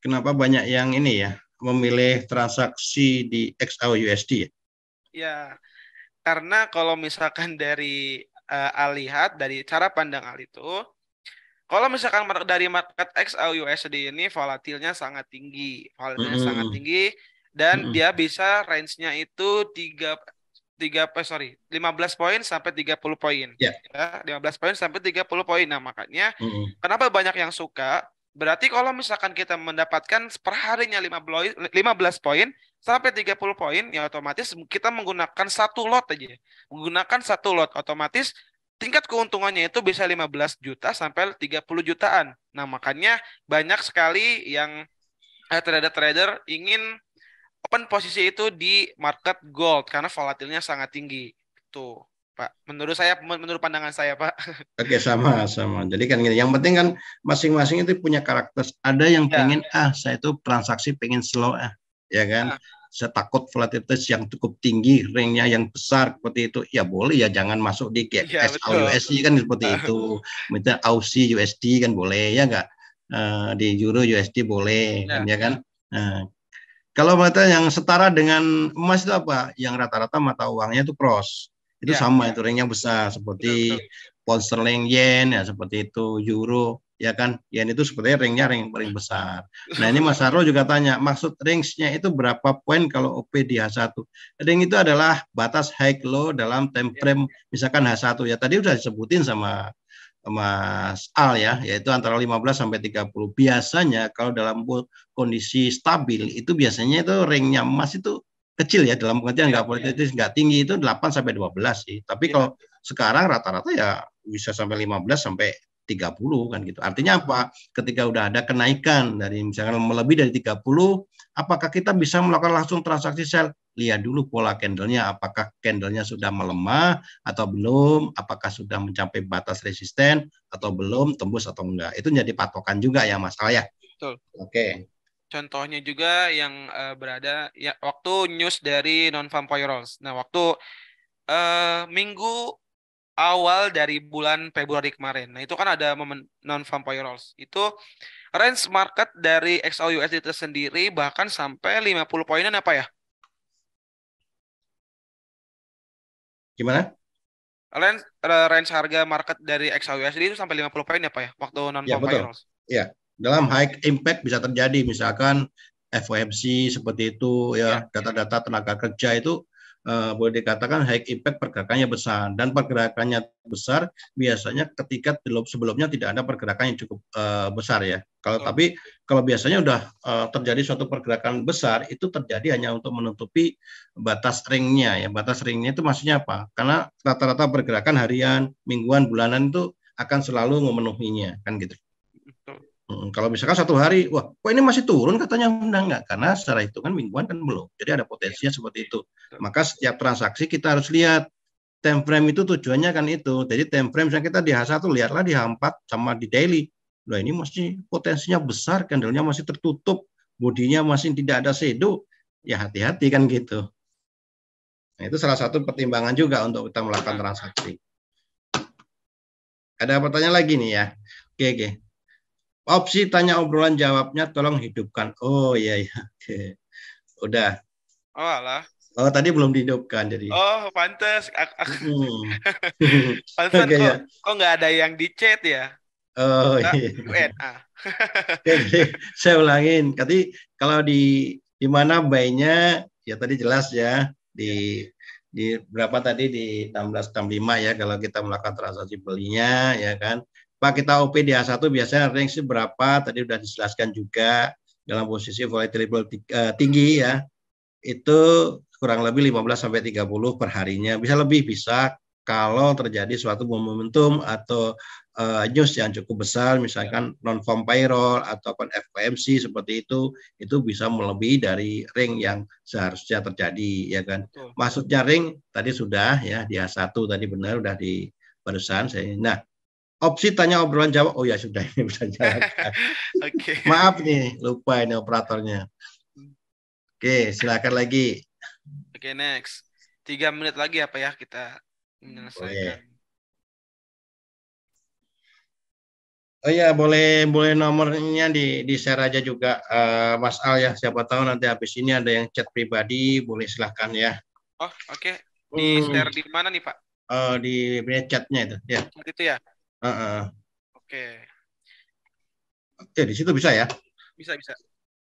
Kenapa banyak yang ini ya, memilih transaksi di XAUUSD ya? Ya, karena kalau misalkan dari lihat dari cara pandang itu, kalau misalkan dari market XAUUSD ini volatilnya sangat tinggi, dan dia bisa range-nya itu 15 poin sampai 30 poin. Ya. 15 poin sampai 30 poin. Nah, makanya kenapa banyak yang suka? Berarti kalau misalkan kita mendapatkan per harinya 15 poin sampai 30 poin, ya otomatis kita menggunakan satu lot aja. Menggunakan satu lot, otomatis tingkat keuntungannya itu bisa 15 juta sampai 30 jutaan. Nah, makanya banyak sekali yang trader-trader ingin open posisi itu di market gold karena volatilnya sangat tinggi. Tuh. Pak. Menurut saya, menurut pandangan saya, Pak. Oke, sama-sama. Jadi kan gini, yang penting kan masing-masing itu punya karakter. Ada yang Ya. pengen, saya itu transaksi pengen slow, ya kan. Ah, Saya takut volatilitas yang cukup tinggi, ringnya yang besar seperti itu. Ya boleh ya, jangan masuk di iya SAU betul. USD kan seperti itu. Minta Aussie USD kan boleh ya nggak. Di Euro USD boleh kan Ya, ya kan. Nah, kalau mata yang setara dengan emas itu apa? Yang rata-rata mata uangnya itu cross. Itu ya, sama, itu ringnya besar betul seperti betul. pound sterling yen ya seperti itu, euro ya kan. Yen itu sebenarnya ringnya ring besar. Nah, ini Mas Haro juga tanya, maksud range-nya itu berapa poin kalau OP di H1? Ring itu adalah batas high low dalam time Ya, frame misalkan H1 ya. Tadi udah disebutin sama Mas Al ya, yaitu antara 15 sampai 30. Biasanya kalau dalam kondisi stabil itu biasanya itu ringnya emas itu kecil ya, dalam pengertian ya, nggak politis nggak tinggi, itu 8 sampai 12 sih. Tapi ya, kalau sekarang rata-rata ya bisa sampai 15 sampai 30 kan gitu. Artinya apa? Ketika udah ada kenaikan dari misalkan lebih dari 30, apakah kita bisa melakukan langsung transaksi sell? Lihat dulu pola candlenya, apakah candlenya sudah melemah atau belum, apakah sudah mencapai batas resisten atau belum, tembus atau enggak. Itu jadi patokan juga ya Mas Al ya. betul. Oke. Contohnya juga yang berada ya waktu news dari non-farm payrolls. Nah, waktu minggu awal dari bulan Februari kemarin. Nah, itu kan ada momen non-farm payrolls. Itu range market dari XAUUSD itu sendiri bahkan sampai 50 poinan apa ya? Gimana? Range harga market dari XAUUSD itu sampai 50 poin apa ya? Waktu Ya, non-farm betul. payrolls. Ya, dalam high impact bisa terjadi misalkan FOMC seperti itu Ya, ya, data-data tenaga kerja itu boleh dikatakan high impact, pergerakannya besar, dan pergerakannya besar biasanya ketika sebelumnya tidak ada pergerakan yang cukup besar ya. Kalau betul. tapi kalau biasanya udah terjadi suatu pergerakan besar itu terjadi hanya untuk menutupi batas ringnya ya. Batas ringnya itu maksudnya apa? Karena rata-rata pergerakan harian, mingguan, bulanan itu akan selalu memenuhinya kan gitu. Betul. Kalau misalkan satu hari, wah, kok ini masih turun katanya, enggak, karena secara hitungan mingguan kan belum. Jadi ada Ya, potensinya seperti itu. betul. Maka setiap transaksi kita harus lihat time frame itu, tujuannya kan itu. Jadi time frame misalnya kita di H1 lihatlah di H4 sama di daily. Loh, ini masih potensinya besar, candlenya masih tertutup, bodinya masih tidak ada shadow. Ya hati-hati kan gitu. Nah, itu salah satu pertimbangan juga untuk kita melakukan Nah, transaksi. Ada pertanyaan lagi nih ya. Oke, oke. Opsi tanya obrolan jawabnya tolong hidupkan. Oh iya iya. Oke. Udah. oh alah. Oh tadi belum dihidupkan jadi. Oh, pantes. Hmm. Pantesan Oke kok ya. kok nggak ada yang di chat ya? Oh Kita iya. Q&A. Jadi saya ulangin. Tadi kalau di mana buy-nya ya tadi jelas ya Ya, di berapa tadi di 1665 ya kalau kita melakukan transaksi belinya ya kan. Pak kita OP di A1 biasanya range berapa? Tadi udah dijelaskan juga dalam posisi volatility tinggi ya. Itu kurang lebih 15 sampai 30 per harinya. Bisa lebih bisa kalau terjadi suatu momentum atau news yang cukup besar, ya, misalkan non farm payroll ataupun FOMC seperti itu bisa melebihi dari ring yang seharusnya terjadi, ya kan? betul. Maksudnya ring tadi sudah ya di A1 tadi benar udah di barusan saya. Nah, opsi tanya obrolan jawab, oh ya sudah ini bisa jalankan. Oke. Maaf nih, lupa ini operatornya. Oke, silakan lagi. Oke, next. 3 menit lagi apa ya kita menyelesaikan. Boleh. Oh iya, boleh boleh nomornya di share aja juga Mas Al ya. Siapa tahu nanti habis ini ada yang chat pribadi, boleh silahkan ya. Oh, oke. Di Hmm, share di mana nih, Pak? di chatnya itu ya. Chat itu ya? Oke. Oke, di situ bisa ya. Bisa, bisa.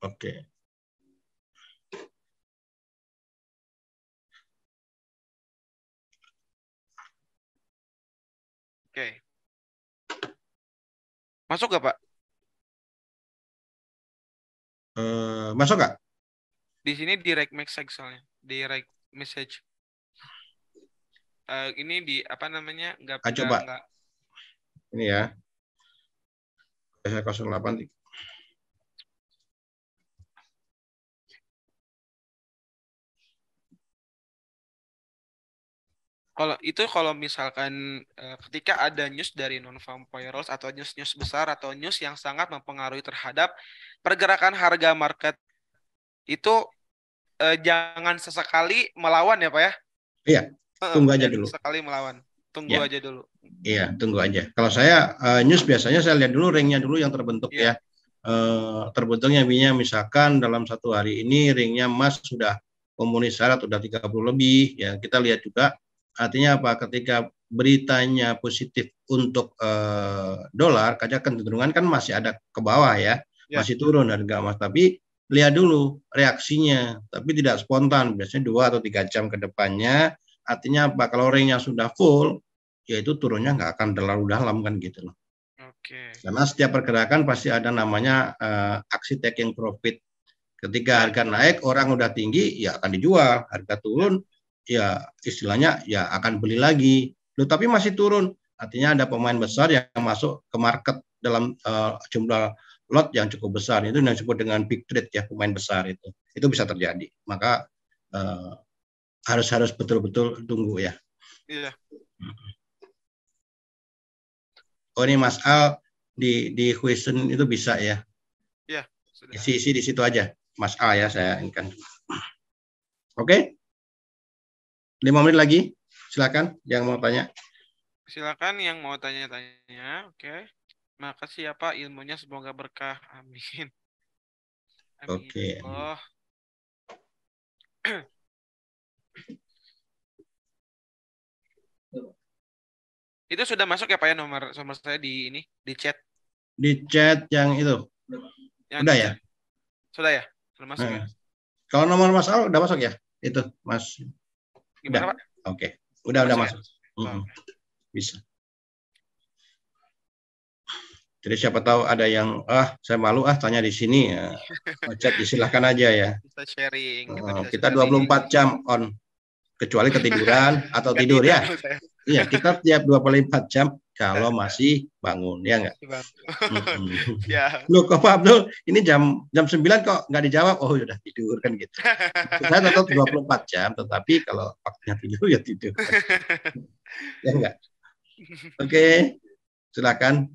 Oke. Oke. Masuk gak, Pak? Masuk nggak? Di sini direct message soalnya. Direct message. Ini di apa namanya? Nggak Ah, nggak coba nggak. ini ya. 08. kalau misalkan ketika ada news dari non-farm payrolls atau news-news besar atau news yang sangat mempengaruhi terhadap pergerakan harga market itu jangan sesekali melawan ya Pak ya. Iya, tunggu aja Jangan dulu. sesekali melawan. Tunggu Ya, aja dulu. iya, tunggu aja. Kalau saya news biasanya saya lihat dulu ringnya dulu yang terbentuk Iya. ya. Terbentuknya misalkan dalam satu hari ini ringnya emas sudah memenuhi syarat sudah 30 lebih ya, kita lihat juga artinya apa, ketika beritanya positif untuk dolar, kaca kecenderungan kan masih ada ke bawah ya, Ya. masih turun harga emas, tapi lihat dulu reaksinya, tapi tidak spontan, biasanya 2 atau 3 jam ke depannya. Artinya apa, kalau ringnya sudah full yaitu turunnya nggak akan terlalu dalam kan gitu loh. Oke. Karena setiap pergerakan pasti ada namanya aksi taking profit. Ketika harga naik orang udah tinggi ya akan dijual, harga turun ya istilahnya ya akan beli lagi. Loh, tapi masih turun, artinya ada pemain besar yang masuk ke market dalam jumlah lot yang cukup besar. Itu yang disebut dengan big trade ya, pemain besar itu bisa terjadi. Maka harus betul-betul tunggu ya. Iya. Oh, ini Mas Al di question itu bisa ya. Iya, sudah. Isi di situ aja. Mas Al ya, saya inginkan. Oke. 5 menit lagi. Silakan yang mau tanya. Silakan yang mau tanya-tanya. Oke. Makasih ya Pak, ilmunya semoga berkah. Amin. Amin. Oke. Oh. Itu sudah masuk ya Pak ya nomor saya di ini di chat. Di chat yang itu. Yang udah di ya? chat. Sudah ya? Sudah masuk ya? Kalau nomor Mas Al udah masuk ya? Itu Mas. Gimana Udah. Pak? Oke. Udah masuk. Ya? Bisa. Jadi siapa tahu ada yang saya malu tanya di sini ya. Chat silahkan aja ya. Kita sharing. Kita 24 jam on, kecuali ketiduran atau tidur ya. Iya, kita tiap 24 jam kalau masih bangun, ya nggak? Ya. Loh, kok Pak Abdul, ini jam 9 kok nggak dijawab? Oh, udah tidur kan gitu. Saya tetap 24 jam, tetapi kalau waktunya tidur ya tidur. Ya nggak? Oke, silakan.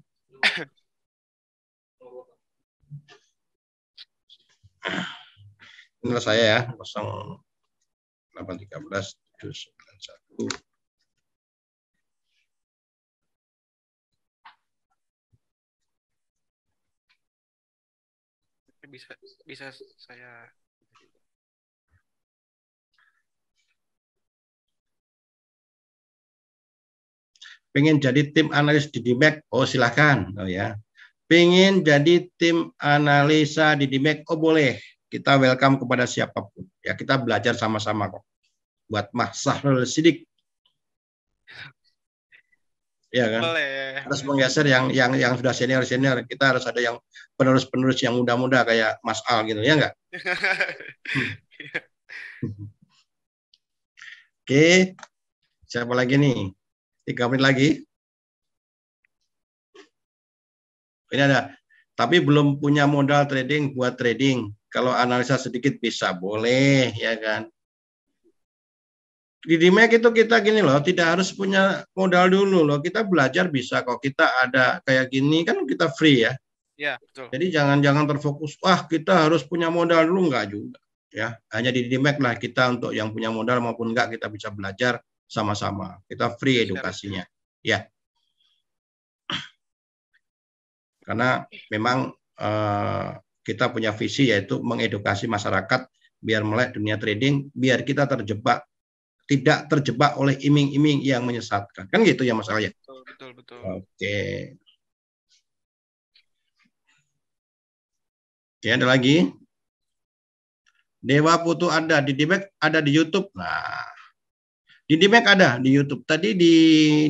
Inilah saya ya, 0813 791. Bisa saya. Pengen jadi tim analis di DMAX? Oh, silakan. Oh ya. Pengen jadi tim analisa di DMAX? Oh, boleh. Kita welcome kepada siapapun. Ya, kita belajar sama-sama kok. Buat Mas Sahrul Sidik. Ya kan? Boleh. Harus menggeser yang sudah senior. Kita harus ada yang penerus yang muda-muda kayak Mas Al gitu, ya enggak? Oke. Siapa lagi nih? 3 menit lagi. Ini ada. Tapi belum punya modal trading buat trading. Kalau analisa sedikit bisa, boleh, ya kan? Di DMAX itu kita gini loh, tidak harus punya modal dulu loh. Kita belajar bisa kok. Kita ada kayak gini kan kita free ya. Ya, betul. Jadi jangan terfokus, kita harus punya modal dulu, enggak juga. Ya, hanya di DMAX lah kita untuk yang punya modal maupun enggak kita bisa belajar sama-sama. Kita free edukasinya. Ya. Karena memang kita punya visi yaitu mengedukasi masyarakat biar melek dunia trading, biar kita tidak terjebak oleh iming-iming yang menyesatkan. Kan gitu ya masalahnya. Betul. Oke. Oke, ada lagi. Dewa Putu ada di DMAX, ada di YouTube. Nah, di DMAX ada di YouTube. Tadi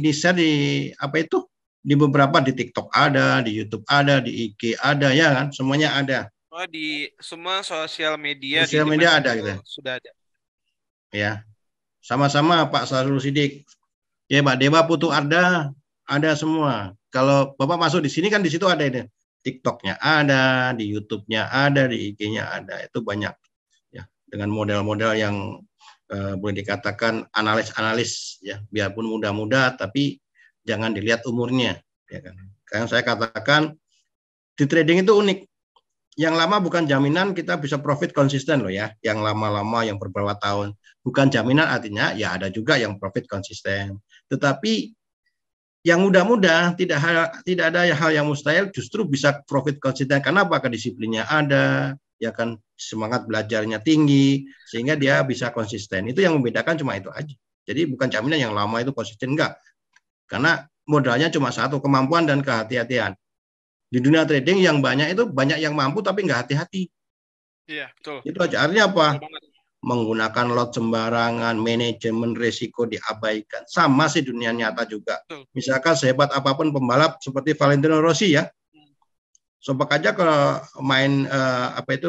di share di apa itu? Di beberapa, di TikTok ada, di YouTube ada, di IG ada, ya kan? Semuanya ada. Oh, di semua sosial media ada gitu. Sudah ada. Ya. Sama-sama Pak Sahrul Sidik. Ya, Pak Dewa Putu ada semua. Kalau Bapak masuk di sini kan di situ ada ini. TikToknya ada, di YouTube-nya ada, di IG-nya ada. Itu banyak ya, dengan model-model yang boleh dikatakan analis-analis ya, biarpun muda-muda tapi jangan dilihat umurnya, ya kan. Karena saya katakan di trading itu unik. Yang lama bukan jaminan kita bisa profit konsisten loh ya. Yang lama-lama yang beberapa tahun bukan jaminan, artinya ya ada juga yang profit konsisten. Tetapi yang muda-muda tidak ada hal yang mustahil, justru bisa profit konsisten. Karena apa? Kedisiplinnya ada, ya kan, semangat belajarnya tinggi sehingga dia bisa konsisten. Itu yang membedakan, cuma itu aja. Jadi bukan jaminan yang lama itu konsisten, enggak. Karena modalnya cuma satu, kemampuan dan kehati-hatian. Di dunia trading yang banyak itu banyak yang mampu tapi nggak hati-hati. Iya, betul. Itu aja. Artinya apa? Betul banget. Menggunakan lot sembarangan, manajemen risiko diabaikan. Sama sih dunia nyata juga. Betul. Misalkan sehebat apapun pembalap seperti Valentino Rossi ya, sopak aja kalau main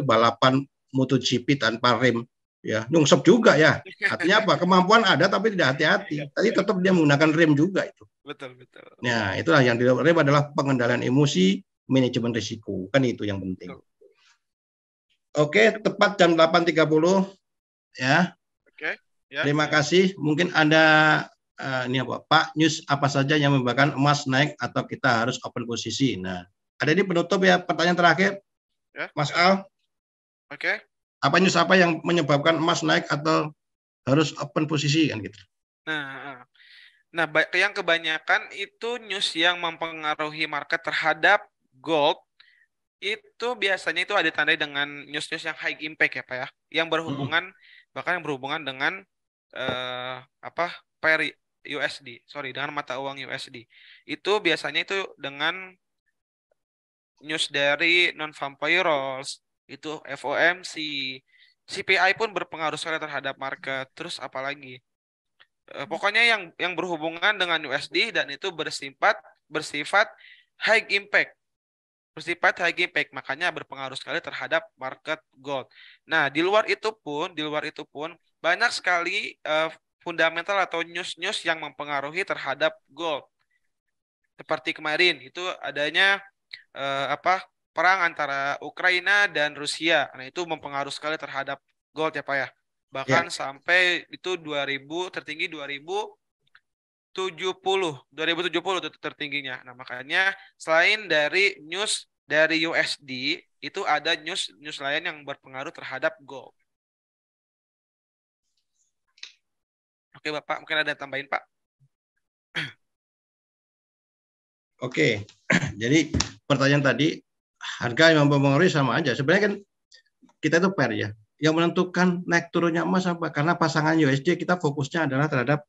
balapan MotoGP tanpa rem, ya nyungsep juga ya. Artinya apa? Kemampuan ada tapi tidak hati-hati. Tadi tetap dia menggunakan rem juga itu. Betul, betul. Nah, itulah yang di rem adalah pengendalian emosi, manajemen risiko. Kan itu yang penting. Betul. Oke, tepat jam 8.30 ya. Oke, ya. Terima kasih. Mungkin ada ini apa, Pak, news apa saja yang menyebabkan emas naik atau kita harus open posisi. Nah, ada di penutup ya, pertanyaan terakhir, Ya. Mas Al. Oke. Apa news apa yang menyebabkan emas naik atau harus open posisi kan gitu? Nah, yang kebanyakan itu news yang mempengaruhi market terhadap gold itu biasanya itu ada tanda dengan news-news yang high impact ya Pak ya, yang berhubungan bahkan yang berhubungan dengan apa pair USD, sorry dengan mata uang USD. Itu biasanya itu dengan news dari non-farm payrolls, itu FOMC, CPI pun berpengaruh sekali terhadap market. Terus apalagi? Pokoknya yang berhubungan dengan USD dan itu bersifat high impact, makanya berpengaruh sekali terhadap market gold. Nah, di luar itu pun banyak sekali fundamental atau news-news yang mempengaruhi terhadap gold. Seperti kemarin itu adanya perang antara Ukraina dan Rusia. Nah, itu mempengaruhi sekali terhadap gold ya, Pak ya. Bahkan Ya. sampai itu 2000 tertinggi 2070 itu tertingginya. Nah, makanya selain dari news dari USD, itu ada news lain yang berpengaruh terhadap gold. Oke, Bapak, mungkin ada tambahin, Pak. Oke. Jadi pertanyaan tadi, harga yang mempengaruhi sama aja. Sebenarnya kan kita itu pair ya. Yang menentukan naik turunnya emas apa? Karena pasangan USD kita fokusnya adalah terhadap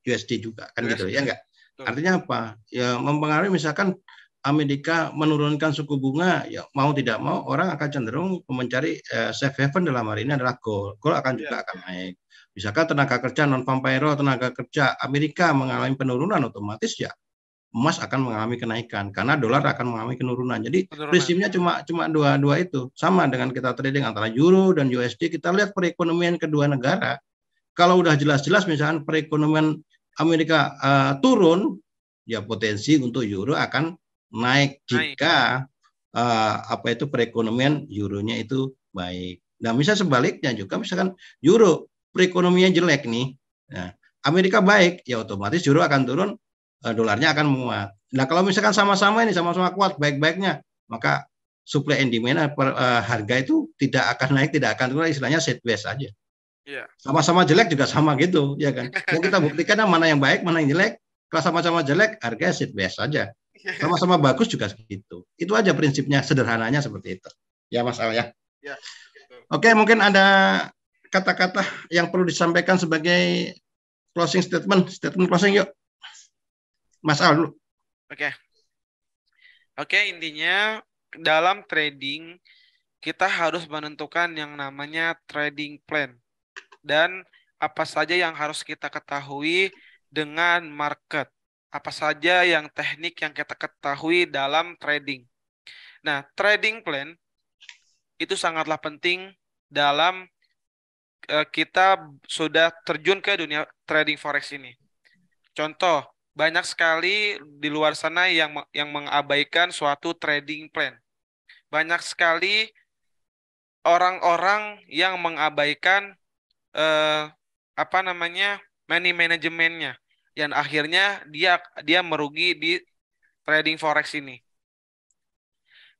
USD juga kan gitu USD. ya enggak? Betul. Artinya apa? Ya mempengaruhi, misalkan Amerika menurunkan suku bunga, ya mau tidak mau orang akan cenderung mencari safe haven, dalam hari ini adalah gold. Gold akan juga akan naik. Misalkan tenaga kerja non farm payroll, tenaga kerja Amerika mengalami penurunan, otomatis ya emas akan mengalami kenaikan karena dolar akan mengalami penurunan. Jadi Penurunan. prinsipnya cuma dua itu. Sama dengan kita trading antara euro dan USD, kita lihat perekonomian kedua negara. Kalau udah jelas-jelas misalkan perekonomian Amerika turun, ya potensi untuk euro akan naik jika perekonomian euronya itu baik. Nah, misal sebaliknya juga, misalkan euro perekonomian jelek nih, nah, Amerika baik, ya otomatis euro akan turun, dolarnya akan menguat. Nah, kalau misalkan sama-sama kuat baik-baiknya, maka supply and demand harga itu tidak akan naik, tidak akan turun, istilahnya sideways aja. Iya. Sama-sama jelek juga sama gitu, ya kan? Mau kita buktikan mana yang baik, mana yang jelek. Kalau sama-sama jelek, harga sideways saja. Sama-sama bagus juga segitu. Itu aja prinsipnya, sederhananya seperti itu. Ya, Mas Al ya. Ya. Oke, mungkin ada kata-kata yang perlu disampaikan sebagai closing statement closing yuk. Mas Al dulu. Oke, intinya dalam trading kita harus menentukan yang namanya trading plan dan apa saja yang harus kita ketahui dengan market. Apa saja yang teknik yang kita ketahui dalam trading. Nah, trading plan itu sangatlah penting dalam kita sudah terjun ke dunia trading forex ini. Contoh, banyak sekali di luar sana yang mengabaikan suatu trading plan. Banyak sekali orang-orang yang mengabaikan apa namanya money manajemennya, yang akhirnya dia dia merugi di trading forex ini.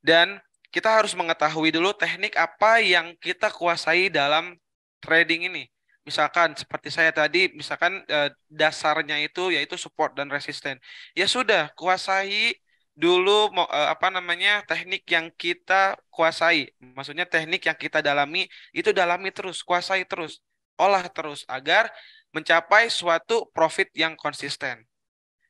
Dan kita harus mengetahui dulu teknik apa yang kita kuasai dalam trading ini. Misalkan seperti saya tadi, misalkan dasarnya itu yaitu support dan resisten. Ya sudah, kuasai dulu apa namanya teknik yang kita kuasai. Maksudnya teknik yang kita dalami itu dalami terus, kuasai terus, olah terus agar mencapai suatu profit yang konsisten.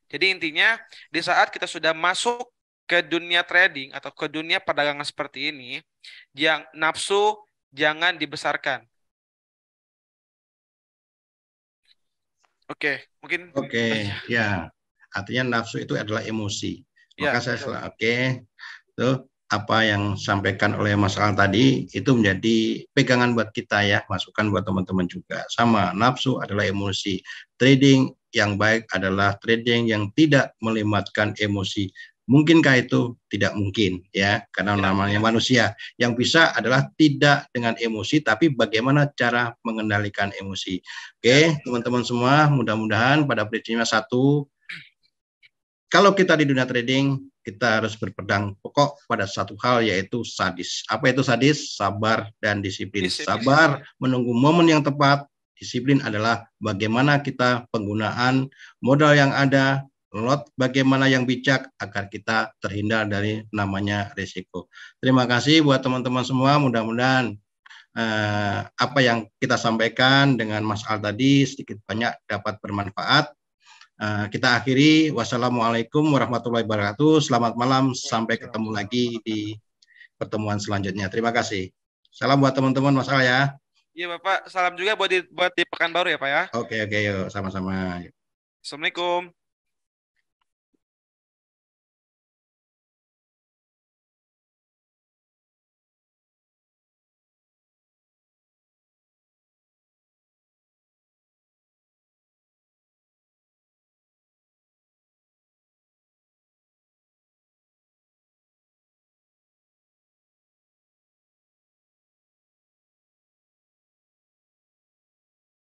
Jadi intinya di saat kita sudah masuk ke dunia trading atau ke dunia perdagangan seperti ini, yang nafsu jangan dibesarkan. Oke, mungkin Oke, ya. Artinya nafsu itu adalah emosi. Maka ya saya betul. oke, itu apa yang disampaikan oleh Mas Al tadi itu menjadi pegangan buat kita ya, masukan buat teman-teman juga. Sama, nafsu adalah emosi. Trading yang baik adalah trading yang tidak melibatkan emosi. Mungkinkah itu? Tidak mungkin ya, karena Tidak namanya mungkin. manusia. Yang bisa adalah tidak dengan emosi, tapi bagaimana cara mengendalikan emosi. Ya, Oke, teman-teman semua, mudah-mudahan pada prinsipnya satu, kalau kita di dunia trading, kita harus berpedang pokok pada satu hal yaitu sadis. Apa itu sadis? Sabar dan disiplin. disiplin. Sabar menunggu momen yang tepat. Disiplin adalah bagaimana kita penggunaan modal yang ada, lot bagaimana yang bijak agar kita terhindar dari namanya risiko. Terima kasih buat teman-teman semua. Mudah-mudahan apa yang kita sampaikan dengan Mas Al tadi sedikit banyak dapat bermanfaat. Kita akhiri. Wassalamualaikum warahmatullahi wabarakatuh. Selamat malam. Sampai ketemu lagi di pertemuan selanjutnya. Terima kasih. Salam buat teman-teman Mas Al ya. Iya Bapak, salam juga buat di Pekanbaru ya Pak ya. Oke, oke, yuk. Sama-sama. Assalamualaikum.